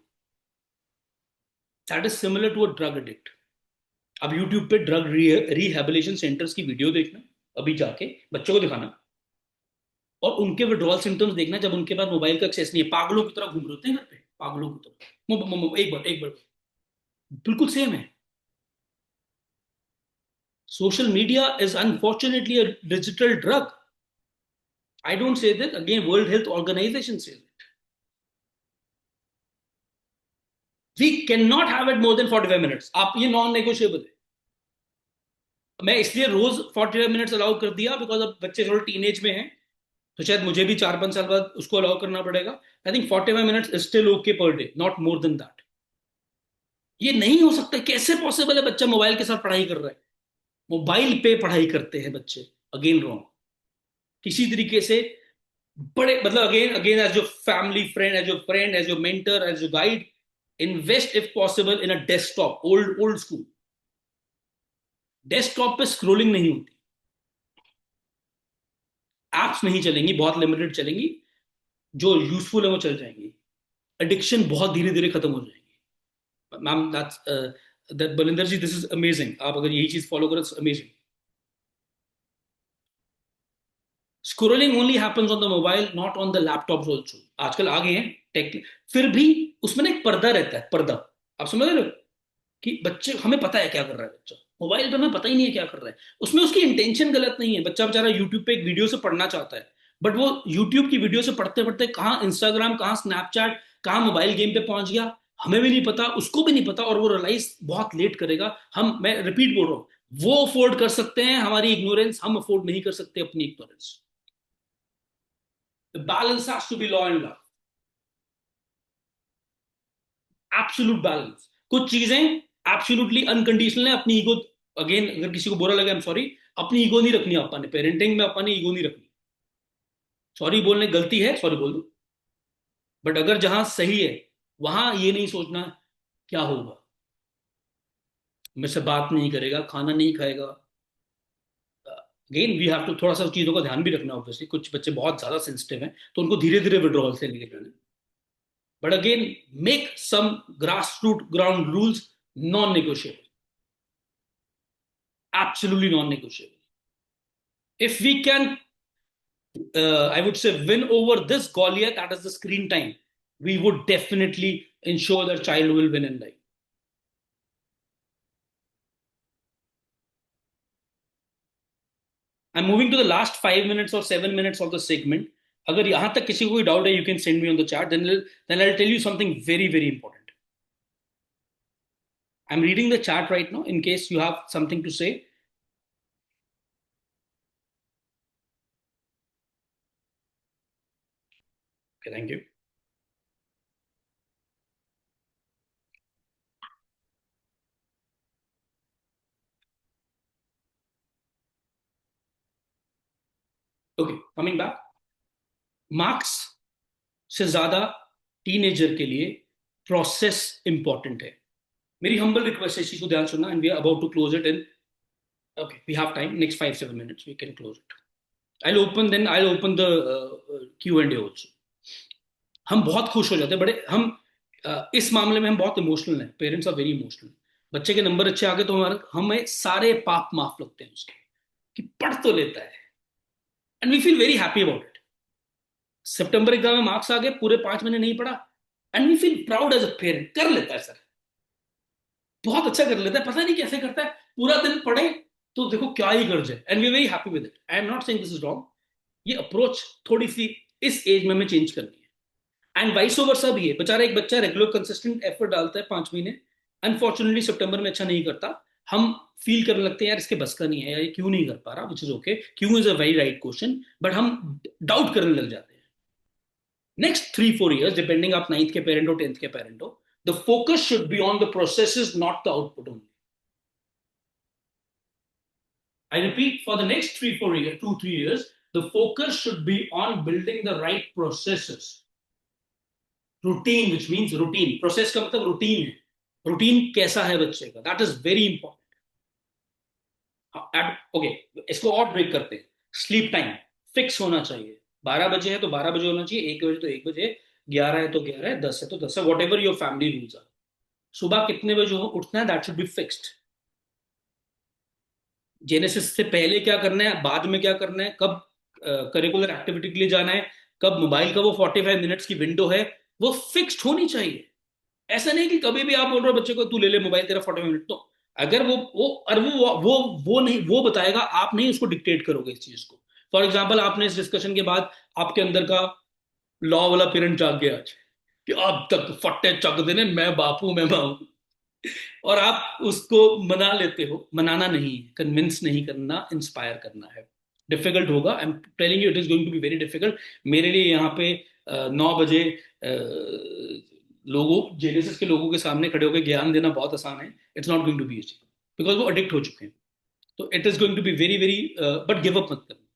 That is similar to a drug addict. अब यूट्यूब पे ड्रग रिहेबिलिटेशन सेंटर्स की वीडियो देखना, अभी जाके बच्चों को दिखाना, और उनके विड्रॉल सिम्टम्स देखना जब उनके पास मोबाइल का एक्सेस नहीं है। पागलों की तरह घूम रहे होते हैं घर पे, पागलों की तरह, एक बार बिल्कुल सेम है। Social media is unfortunately a digital drug. I don't say that, again World Health Organisation say, we can not have it more than 45 minutes. आप, ये नॉन नेगोशिएबल है। मैं इसलिए रोज 45 मिनट्स अलाउ कर दिया, बिकॉज अब बच्चे थोड़े टीनेज में हैं, तो शायद मुझे भी 4-5 साल बाद उसको अलाउ करना पड़ेगा। I think 45 minutes is still okay per day, not more than that. ये नहीं हो सकता, कैसे पॉसिबल है बच्चा मोबाइल के साथ पढ़ाई कर रहा है? मोबाइल पे पढ़ाई करते हैं बच्चे, अगेन रॉन्ग। किसी तरीके से बड़े, मतलब again again, as your family friend, as your mentor, as your guide, invest if possible in a desktop, old old school. Desktop पे स्क्रोलिंग नहीं होती, एप्स नहीं चलेंगी, बहुत लिमिटेड चलेंगी, जो यूजफुल है वो चल जाएंगी। एडिक्शन बहुत धीरे धीरे खत्म हो जाएगी। Ma'am, that Balinder ji, this is amazing, आप अगर यही चीज फॉलो करो, amazing. Scrolling only happens on the mobile, not on the laptop also. आजकल आ गए हैं टेक, फिर भी उसमें ना एक पर्दा रहता है, पर्दा। आप समझ रहे हो कि बच्चे, हमें पता है क्या कर रहा है बच्चा, मोबाइल पे हमें पता ही नहीं है क्या कर रहा है। उसमें उसकी इंटेंशन गलत नहीं है, बच्चा बेचारा यूट्यूब पे एक वीडियो से पढ़ना चाहता है, बट वो यूट्यूब की वीडियो से पढ़ते पढ़ते कहाँ इंस्टाग्राम, कहाँ स्नैपचैट, कहाँ मोबाइल गेम पे पहुंच गया, हमें भी नहीं पता, उसको भी नहीं पता, और वो रियलाइज बहुत लेट करेगा। मैं रिपीट बोल रहा हूँ, वो अफोर्ड कर सकते हैं हमारी इग्नोरेंस, हम अफोर्ड नहीं कर सकते अपनी ignorance. The balance has to be law and love, absolute balance. कुछ चीजें एब्सोल्युटली अनकंडीशनल है, अपनी ईगो, अगेन अगर किसी को बुरा लगे, आई एम सॉरी, अपनी ईगो नहीं रखनी आपने, पेरेंटिंग में अपनी ईगो नहीं रखनी। सॉरी बोलने गलती है, सॉरी बोल दो, बट अगर जहां सही है, वहां ये नहीं सोचना क्या होगा, मुझसे बात नहीं करेगा, खाना नहीं खाएगा। अगेन वी हैव टू थोड़ा सा चीजों का ध्यान भी रखना, ऑब्वियसली कुछ बच्चे बहुत ज्यादा सेंसिटिव हैं, तो उनको धीरे धीरे विड्रॉल से लेके जाना। But again, make some grass root ground rules, non negotiable, absolutely non negotiable. If we can, I would say, win over this Goliath, that is the screen time, we would definitely ensure that child will win in life. I'm moving to the last 5 minutes or 7 minutes of the segment. अगर यहाँ तक किसी को कोई डाउट है, you can send me on the chat. Then I'll tell you something very very important. I'm reading the chat right now in case you have something to say. Okay, thank you. Coming back, marks से ज्यादा टीनेजर के लिए प्रोसेस इंपॉर्टेंट है. मेरी हम्बल रिक्वेस्ट है, इसी को ध्यान सुनना, and we are about to close it in, okay, we have time, next 5-7 minutes we can close it. I'll open the Q&A also. हम बहुत खुश हो जाते हैं, बड़े हम इस मामले में हम बहुत इमोशनल हैं. Parents are very emotional. बच्चे के नंबर अच्छे आ गए तो हमें सारे पाप माफ लगते हैं उसके, कि पढ़ तो लेता है, and we feel very happy about it. सितंबर एग्जाम में मार्क्स आ गए, पूरे 5 महीने नहीं पढ़ा, and we feel proud as a parent. कर लेता है सर, बहुत अच्छा कर लेता है, पता नहीं कैसे करता है, पूरा दिन पढ़े तो देखो क्या ही कर जाए, and we very happy with it. I am not saying this is wrong. ये अप्रोच थोड़ी सी इस एज में हमें चेंज करनी है. एंड वाइस ओवर भी है. बेचारा एक बच्चा रेगुलर कंसिस्टेंट एफर्ट डालता है 5 महीने, अनफॉर्चुनेटली सितंबर में अच्छा नहीं करता, हम फील करने लगते हैं यार इसके बस का नहीं है, या ये क्यों नहीं कर पा रहा, विच इज ओके, क्यों is a very right question, but हम डाउट करने लग जाते हैं. नेक्स्ट 3-4 years, डिपेंडिंग आप 9th के पेरेंट हो 10th के पेरेंट हो, the focus should be on the processes, not the output only. I repeat, for the next 3-4 years, 2-3 years, the focus should be on building the right processes. Routine, which means routine. Process का मतलब routine है. Routine कैसा है बच्चे का, that is very important. Okay, इसको और ब्रेक करते हैं. स्लीप टाइम फिक्स होना चाहिए. 12 बजे है तो 12 बजे होना चाहिए, 1 बजे तो 1 बजे, 11 है तो 11 है, 10 है तो 10 है, whatever your family rules are. सुबह कितने बजे उठना है, that should be fixed. Genesis से पहले क्या करना है, बाद में क्या करना है, कब करिकुलर एक्टिविटी के लिए जाना है, कब मोबाइल का वो 45 मिनट्स की विंडो है, वो फिक्स्ड होनी चाहिए. ऐसा नहीं कि कभी भी आप बोल रहे हो बच्चे को तू ले ले मोबाइल, तेरा 45 मिनट, तो अगर वो और वो नहीं, वो बताएगा, आप नहीं उसको डिक्टेट करोगे इस चीज को. फॉर एग्जाम्पल, आपने इस डिस्कशन के बाद आपके अंदर का लॉ वाला पेरेंट जाग गया आज, कि अब तक फट्टे चक देने, मैं बापू मैं माऊ, और आप उसको मना लेते हो. मनाना नहीं, कन्विंस नहीं करना, इंस्पायर करना है. डिफिकल्ट होगा, I am telling you, it is going to be very difficult. मेरे लिए यहाँ पे 9 बजे लोगों, जेनेसिस के लोगों के सामने खड़े होकर ज्ञान देना बहुत आसान है. It's not going to be easy, because वो एडिक्ट हो चुके हैं. तो it is going to be very very, but give up मत करना.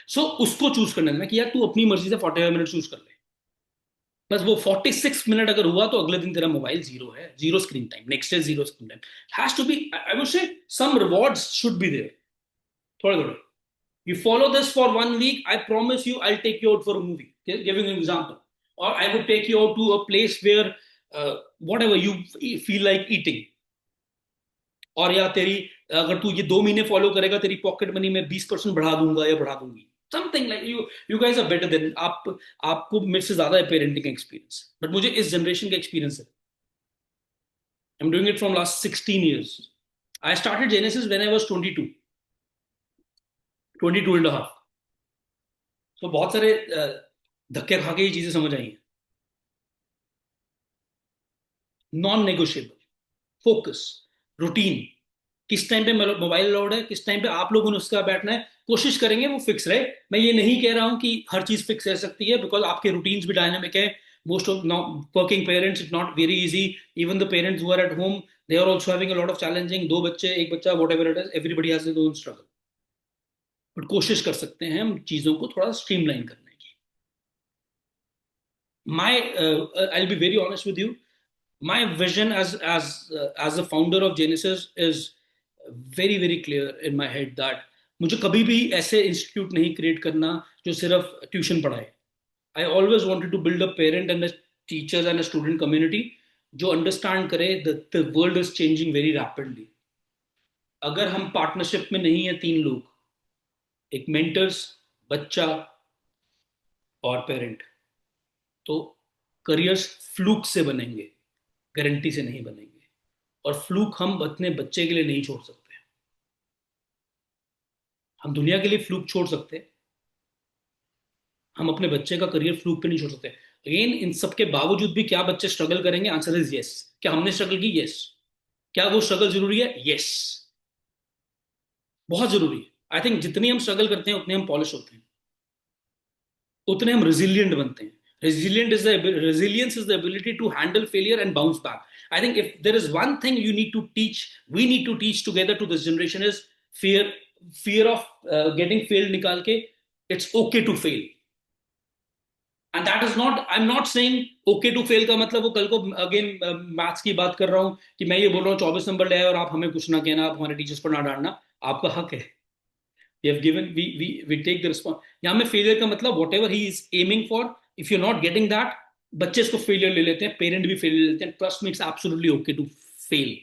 सो उसको चूज करना है कि यार तू अपनी मर्जी से 45 मिनट चूज कर ले, बस वो 46 मिनट अगर हुआ तो अगले दिन तेरा मोबाइल जीरो है, zero screen time, next day zero screen time. Has to be, I would say some rewards should be there, थोड़े थोड़े. You follow this for 1 week, I promise you I'll take you out for a movie. Okay? Giving an example. Or I would take you out to a place where whatever you feel like eating. और या तेरी, अगर तू ये 2 महीने फॉलो करेगा, तेरी पॉकेट मनी में 20% बढ़ा दूंगा या बढ़ा दूंगी. Something like, you guys are better than, आपको मेरे से ज्यादा है पेरेंटिंग एक्सपीरियंस, बट मुझे इस जनरेशन का एक्सपीरियंस है. I am doing it from last 16 years. I started genesis when I was 22 and half. तो बहुत सारे धक्के खा के ये चीजें समझ आई हैं. नॉन नेगोशिएबल फोकस, रूटीन, किस टाइम पे मोबाइल अलाउड है, किस टाइम पे आप लोगों ने उसका बैठना है, कोशिश करेंगे वो फिक्स रहे. मैं ये नहीं कह रहा हूं कि हर चीज फिक्स रह सकती है, बिकॉज आपके रूटीन्स भी डायनामिक है. Most of working parents, it not very easy. Even the parents who are at home, they are also having a lot of challenging. 2 बच्चे, एक बच्चा, whatever it is, everybody has their own struggle. But कोशिश कर सकते हैं हम चीजों को थोड़ा स्ट्रीमलाइन करने की. My I'll be very honest with you, my vision as a founder of Genesis is very very clear in my head that मुझे कभी भी ऐसे इंस्टीट्यूट नहीं क्रिएट करना जो सिर्फ ट्यूशन पढ़ाए. I always wanted to build a parent and a teachers and a student community जो अंडरस्टैंड करे the world is changing very rapidly. अगर हम पार्टनरशिप में नहीं है, 3 लोग, एक मेंटर्स, बच्चा और पेरेंट, तो करियर्स फ्लूक से बनेंगे, गारंटी से नहीं बनेंगे. और फ्लूक हम अपने बच्चे के लिए नहीं छोड़ सकते. हम दुनिया के लिए फ्लूक छोड़ सकते हैं, हम अपने बच्चे का करियर फ्लूक पे नहीं छोड़ सकते. अगेन, इन सब के बावजूद भी क्या बच्चे स्ट्रगल करेंगे? Answer is yes. क्या हमने स्ट्रगल की? यस. क्या वो स्ट्रगल जरूरी है? यस, बहुत जरूरी है. आई थिंक जितनी हम स्ट्रगल करते हैं उतने हम पॉलिश होते हैं, उतने हम रेजिलियंट बनते हैं. Resilience is the ability to handle failure and bounce back. I think if there is one thing we need to teach together to this generation is fear of getting failed निकाल के it's okay to fail. And that is not, I am not saying okay to fail का मतलब वो कल को अगेन मैथ्स की बात कर रहा हूं कि मैं ये बोल रहा हूँ 24 नंबर ले आए और आप हमें कुछ ना कहना, आप हमारे टीचर्स पर ना डांटना. आपका हक है. We have given, we take the response. यहाँ में फेलियर का मतलब whatever he is aiming for, if you are not getting that, बच्चे इसको फेलियर ले लेते हैं, पेरेंट भी फेलियर लेते हैं. Trust me, it's absolutely okay to fail,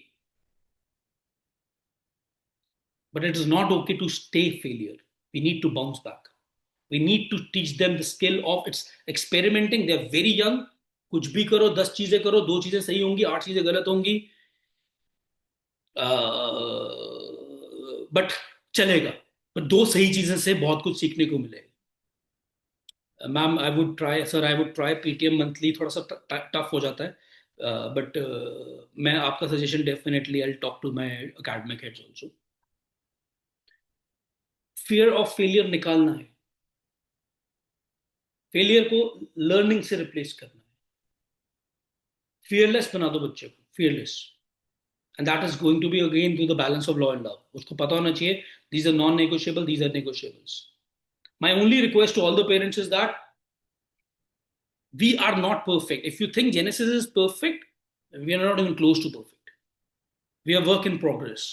but it is not okay to stay failure. We need to bounce back. We need to teach them the skill of it's experimenting. They are very young. कुछ भी करो, 10 चीजें करो, 2 चीजें सही होंगी, 8 चीजें गलत होंगी, बट चलेगा. पर 2 सही चीजें से बहुत कुछ सीखने को मिलेगा. Ma'am I would try, sir I would try PTM monthly. थोड़ा सा टफ हो जाता है, बट मैं आपका suggestion definitely I talk to my academic heads also. Fear of failure निकालना है. फेलियर को लर्निंग से रिप्लेस करना है. फियरलेस बना दो बच्चे को, fearless. And that is going to be again to the balance of law and love. उसको पता होना चाहिए these are non negotiable, these are negotiables. My only request to all the parents is that we are not perfect. If you think Genesis is perfect, we are not even close to perfect. We are work in progress.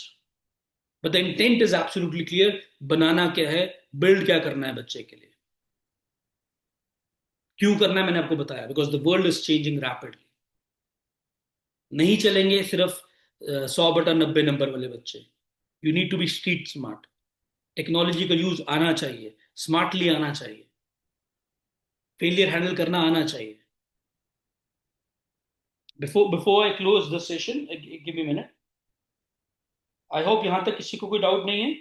But the intent is absolutely clear. बनाना क्या है, build क्या करना है बच्चे के लिए. क्यों करना है मैंने आपको बताया, because the world is changing rapidly. नहीं चलेंगे सिर्फ 100/90 नंबर वाले बच्चे. You need to be street smart. Technology का यूज आना चाहिए, स्मार्टली आना चाहिए, फेलियर हैंडल करना आना चाहिए. Before I close the session, give me a minute. I hope यहां तक किसी को कोई डाउट नहीं है.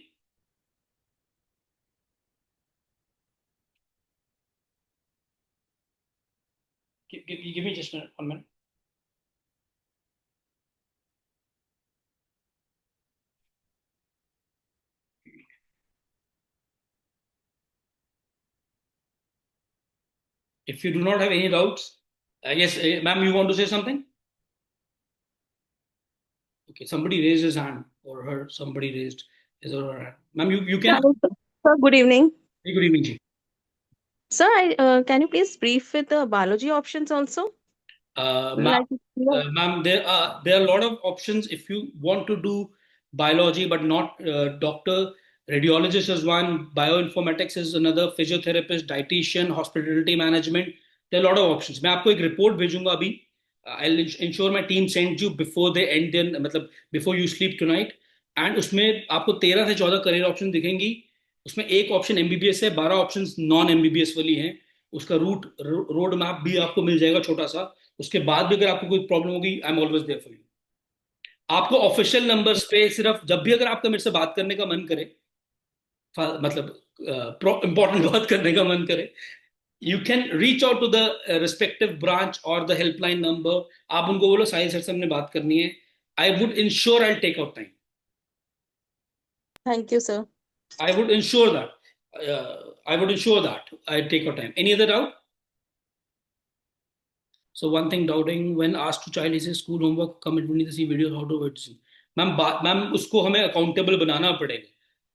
Give me just a minute, 1 minute. If you do not have any doubts, yes, ma'am, you want to say something? Okay, somebody raised his hand or her. Somebody raised his or her hand. Ma'am, you can. Hello, sir. Good evening. Very good evening, ji. Sir, can you please brief with the biology options also? Ma'am, Like, ma'am, there are a lot of options if you want to do biology, but not doctor. Radiologist is one, bioinformatics is another, physiotherapist, dietitian, hospitality management. There are a lot of options. मैं आपको एक रिपोर्ट भेजूंगा अभी. I'll ensure my team sends you before they end then, मतलब before you sleep tonight. And उसमें आपको 13 से 14 करियर ऑप्शन दिखेंगी. उसमें एक ऑप्शन एमबीबीएस है, 12 ऑप्शन नॉन एमबीबीएस वाली हैं. उसका रोड मैप भी आपको मिल जाएगा छोटा सा. उसके बाद भी अगर आपको कोई प्रॉब्लम होगी, I am always there for you. आपको ऑफिशियल नंबर्स पे सिर्फ जब भी अगर आपका मेरे से बात करने का मन करे, मतलब इंपॉर्टेंट बात करने का मन करे, you can reach out to the respective branch और द हेल्पलाइन नंबर. आप उनको बोलो साहिल सर से हमने बात करनी है. I would ensure I take out time. thank you, sir. I would ensure that. I would ensure that I take out time. Any other doubt? So one thing doubting when asked to child, he says school homework, come it need to see videos how to avoid this. Ma'am उसको हमें अकाउंटेबल बनाना पड़ेगा.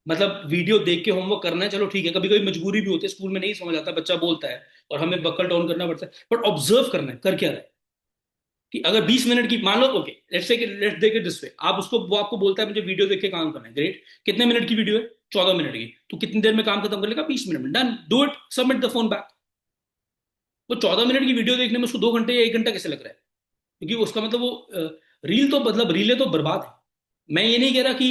मतलब वीडियो देख के होमवर्क करना है, चलो ठीक है, कभी कभी मजबूरी भी होती है, स्कूल में नहीं समझ आता, बच्चा बोलता है और हमें बकल डाउन करना पड़ता है, बट ऑब्जर्व करना है कर क्या रहा है. कि अगर 20 मिनट की मान लो, okay let's take it this way, आप उसको, वो आपको बोलता है मुझे वीडियो देख के काम करना है, ग्रेट. कितने मिनट की वीडियो है? 14 मिनट की. तो कितनी देर में काम खत्म कर लेगा? 20 मिनट में. Done, do it, submit the phone back. वो 14 मिनट की वीडियो देखने में उसको 2 घंटे या 1 घंटा कैसे लग रहा है? क्योंकि उसका मतलब वो रील तो, मतलब रीलें तो बर्बाद है. मैं ये नहीं कह रहा कि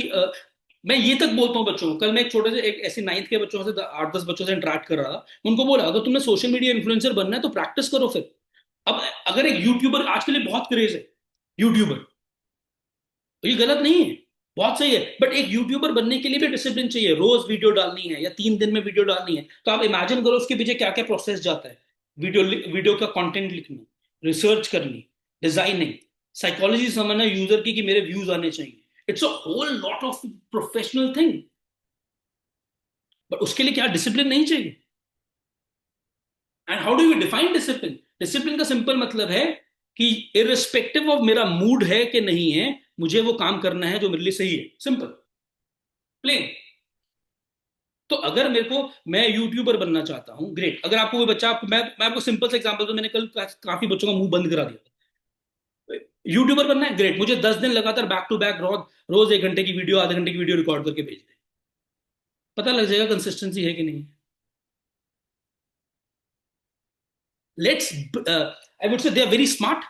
मैं ये तक बोलता हूँ बच्चों को. कल मैं एक छोटे से, एक ऐसे 9th के बच्चों से, 8-10 बच्चों से इंटरेक्ट कर रहा था. उनको बोला अगर तुमने सोशल मीडिया इन्फ्लुएंसर बनना है तो प्रैक्टिस करो फिर. अब अगर एक यूट्यूबर, आज के लिए बहुत क्रेज है यूट्यूबर, तो ये गलत नहीं है, बहुत सही है, बट एक यूट्यूबर बनने के लिए भी डिसिप्लिन चाहिए. रोज वीडियो डालनी है या 3 दिन में वीडियो डालनी है, तो आप इमेजिन करो उसके पीछे क्या क्या प्रोसेस जाता है. वीडियो का कंटेंट लिखना, रिसर्च करनी, डिजाइनिंग, साइकोलॉजी समझना यूजर की कि मेरे व्यूज आने चाहिए. It's a whole lot of professional thing. But उसके लिए क्या डिसिप्लिन नहीं चाहिए? And how do you define discipline? Discipline का सिंपल मतलब है कि इरिस्पेक्टिव ऑफ मेरा मूड है कि नहीं है, मुझे वो काम करना है जो मेरे लिए सही है. Simple, plain. तो अगर मेरे को, मैं यूट्यूबर बनना चाहता हूँ, ग्रेट। अगर आपको कोई बच्चा, मैं आपको सिंपल सा एग्जांपल, तो मैंने कल काफी बच्चों का मुंह बंद करा दिया था। यूट्यूबर बनना है, ग्रेट, मुझे 10 दिन लगातार बैक टू बैक रोज रोज 1 घंटे की वीडियो, आधे घंटे की वीडियो रिकॉर्ड करके भेज दे, पता लग जाएगा कंसिस्टेंसी है कि नहीं। Let's, I would say they are very smart,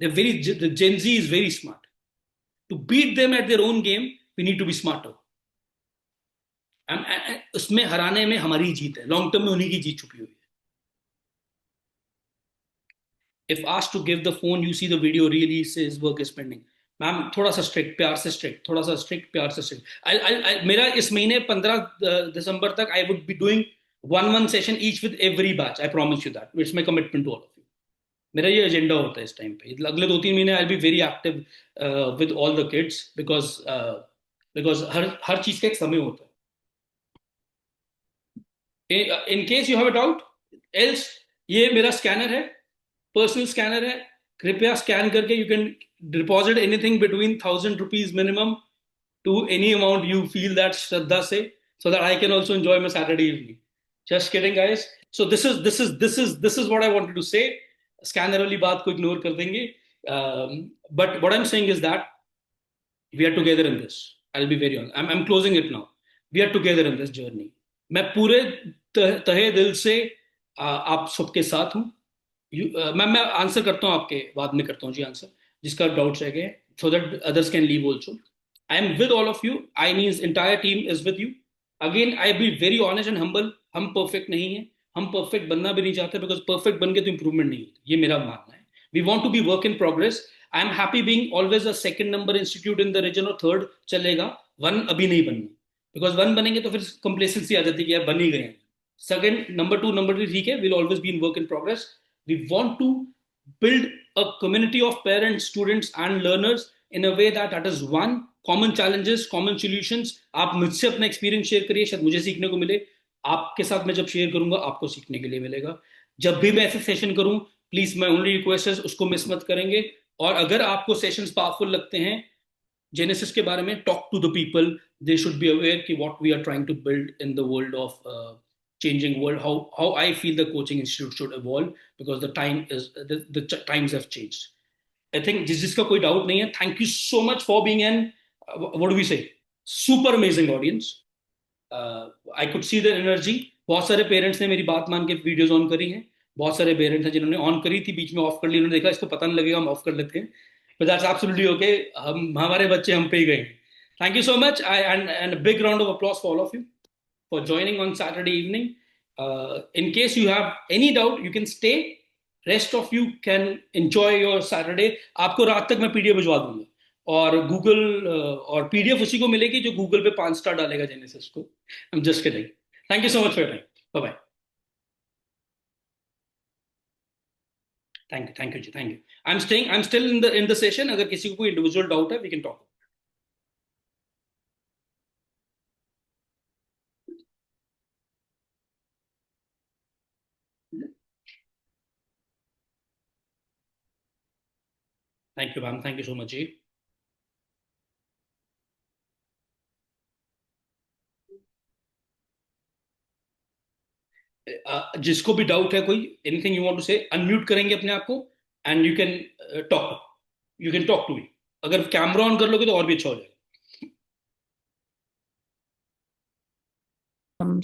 they very, the Gen Z is very smart. To beat them at their own game we need to be smarter. उसमें हराने में हमारी जीत है, लॉन्ग टर्म में उन्हीं की जीत छुपी हुई है। If asked to give the phone, you see the video really says work is pending. Ma'am थोड़ा सा स्ट्रिक्ट, प्यार से स्ट्रिक्ट, थोड़ा सा स्ट्रिक्ट, प्यार से स्ट्रिक्ट। मेरा इस महीने 15 दिसंबर तक I would be doing one session each with every batch, I promise you that, it's my commitment to all of you. मेरा ये एजेंडा होता है इस टाइम पे, अगले 2-3 महीने I be very active with all the kids, because because हर हर चीज का एक समय होता है। In case you have a doubt, else, ये मेरा स्कैनर है, पर्सनल स्कैनर है, कृपया स्कैन करके you can deposit anything between 1,000 rupees minimum to any amount you feel that श्रद्धा से, so that I can also enjoy my Saturday evening. Just kidding guys. So this is what I wanted to say. Scanner वाली बात को इग्नोर कर देंगे, but what I am saying is that we are together in this. I will be very on, I am closing it now. We are together in this journey. मैं पूरे तहे दिल से आप सबके साथ हूँ। मैम मैं आंसर करता हूँ आपके, बाद में करता हूँ जी आंसर, जिसका डाउट्स रह गए, so that others can leave also. I am with all of you, I mean entire team is with you. Again I be very honest and humble, हम परफेक्ट नहीं है, हम परफेक्ट बनना भी नहीं चाहते, बिकॉज परफेक्ट बन के तो इंप्रूवमेंट नहीं होती, ये मेरा मानना है। We want to be work in progress. I am happy being always a second number institute in the region, और थर्ड चलेगा, वन अभी नहीं बनना, बिकॉज वन बनेंगे तो फिर कंप्लेसेंसी आ जाती है कि यार बन ही गए हैं। Second, number two, number three, ठीक है, will always be in work in progress. We want to build a community of parents, students, and learners in a way that is one, common challenges, common solutions. आप मुझसे अपना एक्सपीरियंस शेयर करिए, शायद मुझे सीखने को मिले, आपके साथ मैं जब शेयर करूंगा आपको सीखने के लिए मिलेगा। जब भी मैं ऐसे सेशन करूं, प्लीज माई ओनली रिक्वेस्ट है उसको मिस मत करेंगे। और अगर आपको सेशंस पावरफुल लगते हैं जेनेसिस के बारे में, talk to the people, they should be aware कि what we are trying to build in the world of changing world, how I feel the coaching institute should evolve, because the time is the times have changed. I think जिसका कोई डाउट नहीं है। Thank you so much for being an, what do we say, super amazing audience. I could see the energy. बहुत सारे पेरेंट्स ने मेरी बात मान के वीडियोस ऑन करी हैं, बहुत सारे पेरेंट्स हैं जिन्होंने ऑन करी थी, बीच में ऑफ कर ली, उन्होंने देखा इसको पता नहीं लगेगा, हम ऑफ कर लेते हैं, बट दैट्स एब्सोल्युटली ओके। हम, हमारे बच्चे हम पे ही गए। Thank you so much, I and big round of applause for all of you for joining on Saturday evening. In case you have any doubt, you can stay. Rest of you can enjoy your Saturday. आपको रात तक मैं पीडीएफ भिजवा दूंगा, और गूगल और पीडीएफ उसी को मिलेगी जो गूगल पे 5 स्टार डालेगा जेनेसिस को। I am just kidding. Thank you so much for your time. Bye bye. Thank you ji, thank you. I am still in the session. अगर किसी को कोई इंडिविजुअल डाउट है, we can talk. Thank you ma'am, thank you so much ji. जिसको भी डाउट है कोई, anything you want to say, unmute करेंगे अपने आप को, and you can talk, you can talk to मी। अगर कैमरा ऑन कर लोगे तो और भी अच्छा हो जाएगा।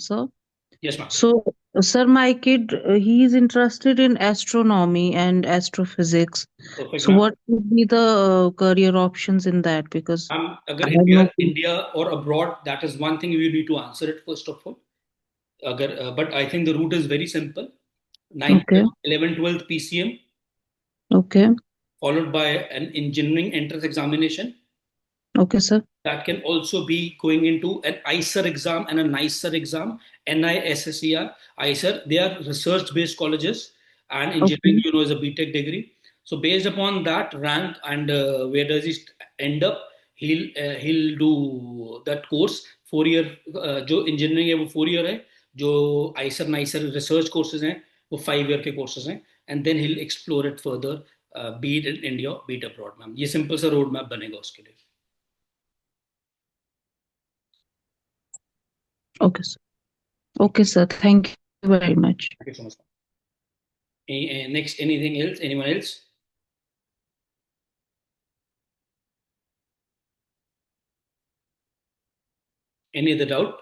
Sir. Yes ma'am. So, sir, my kid, he is interested in astronomy and astrophysics. Perfect So, ma'am. what would be the career options in that? Because ma'am I अगर have India no clue. India और abroad, that is one thing you need to answer it first of all. अगर but I think the route is very simple. 9th Okay, 11th 12th PCM, okay, followed by an engineering entrance examination, okay, sir. that can also be going into an ICER exam and a NICER exam. NISSER, ICER, they are research based colleges, and engineering, Okay, is a BTech degree. So based upon that rank and where does he end up, he'll do that course 4 year। जो इंजीनियरिंग है वो 4 year है, जो आइसर नाइसर रिसर्च कोर्सेज हैं वो 5 year के कोर्सेज हैं, and then he'll explore it further, be it in India, be it abroad। Ma'am ये सिंपल सा रोड मैप बनेगा उसके लिए। okay, sir. Okay, sir. Thank you very much. Thank you so much. Next, anything else? Anyone else? Any other doubt?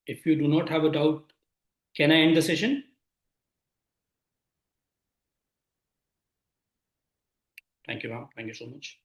If you do not have a doubt, can I end the session? Thank you, ma'am. Thank you so much.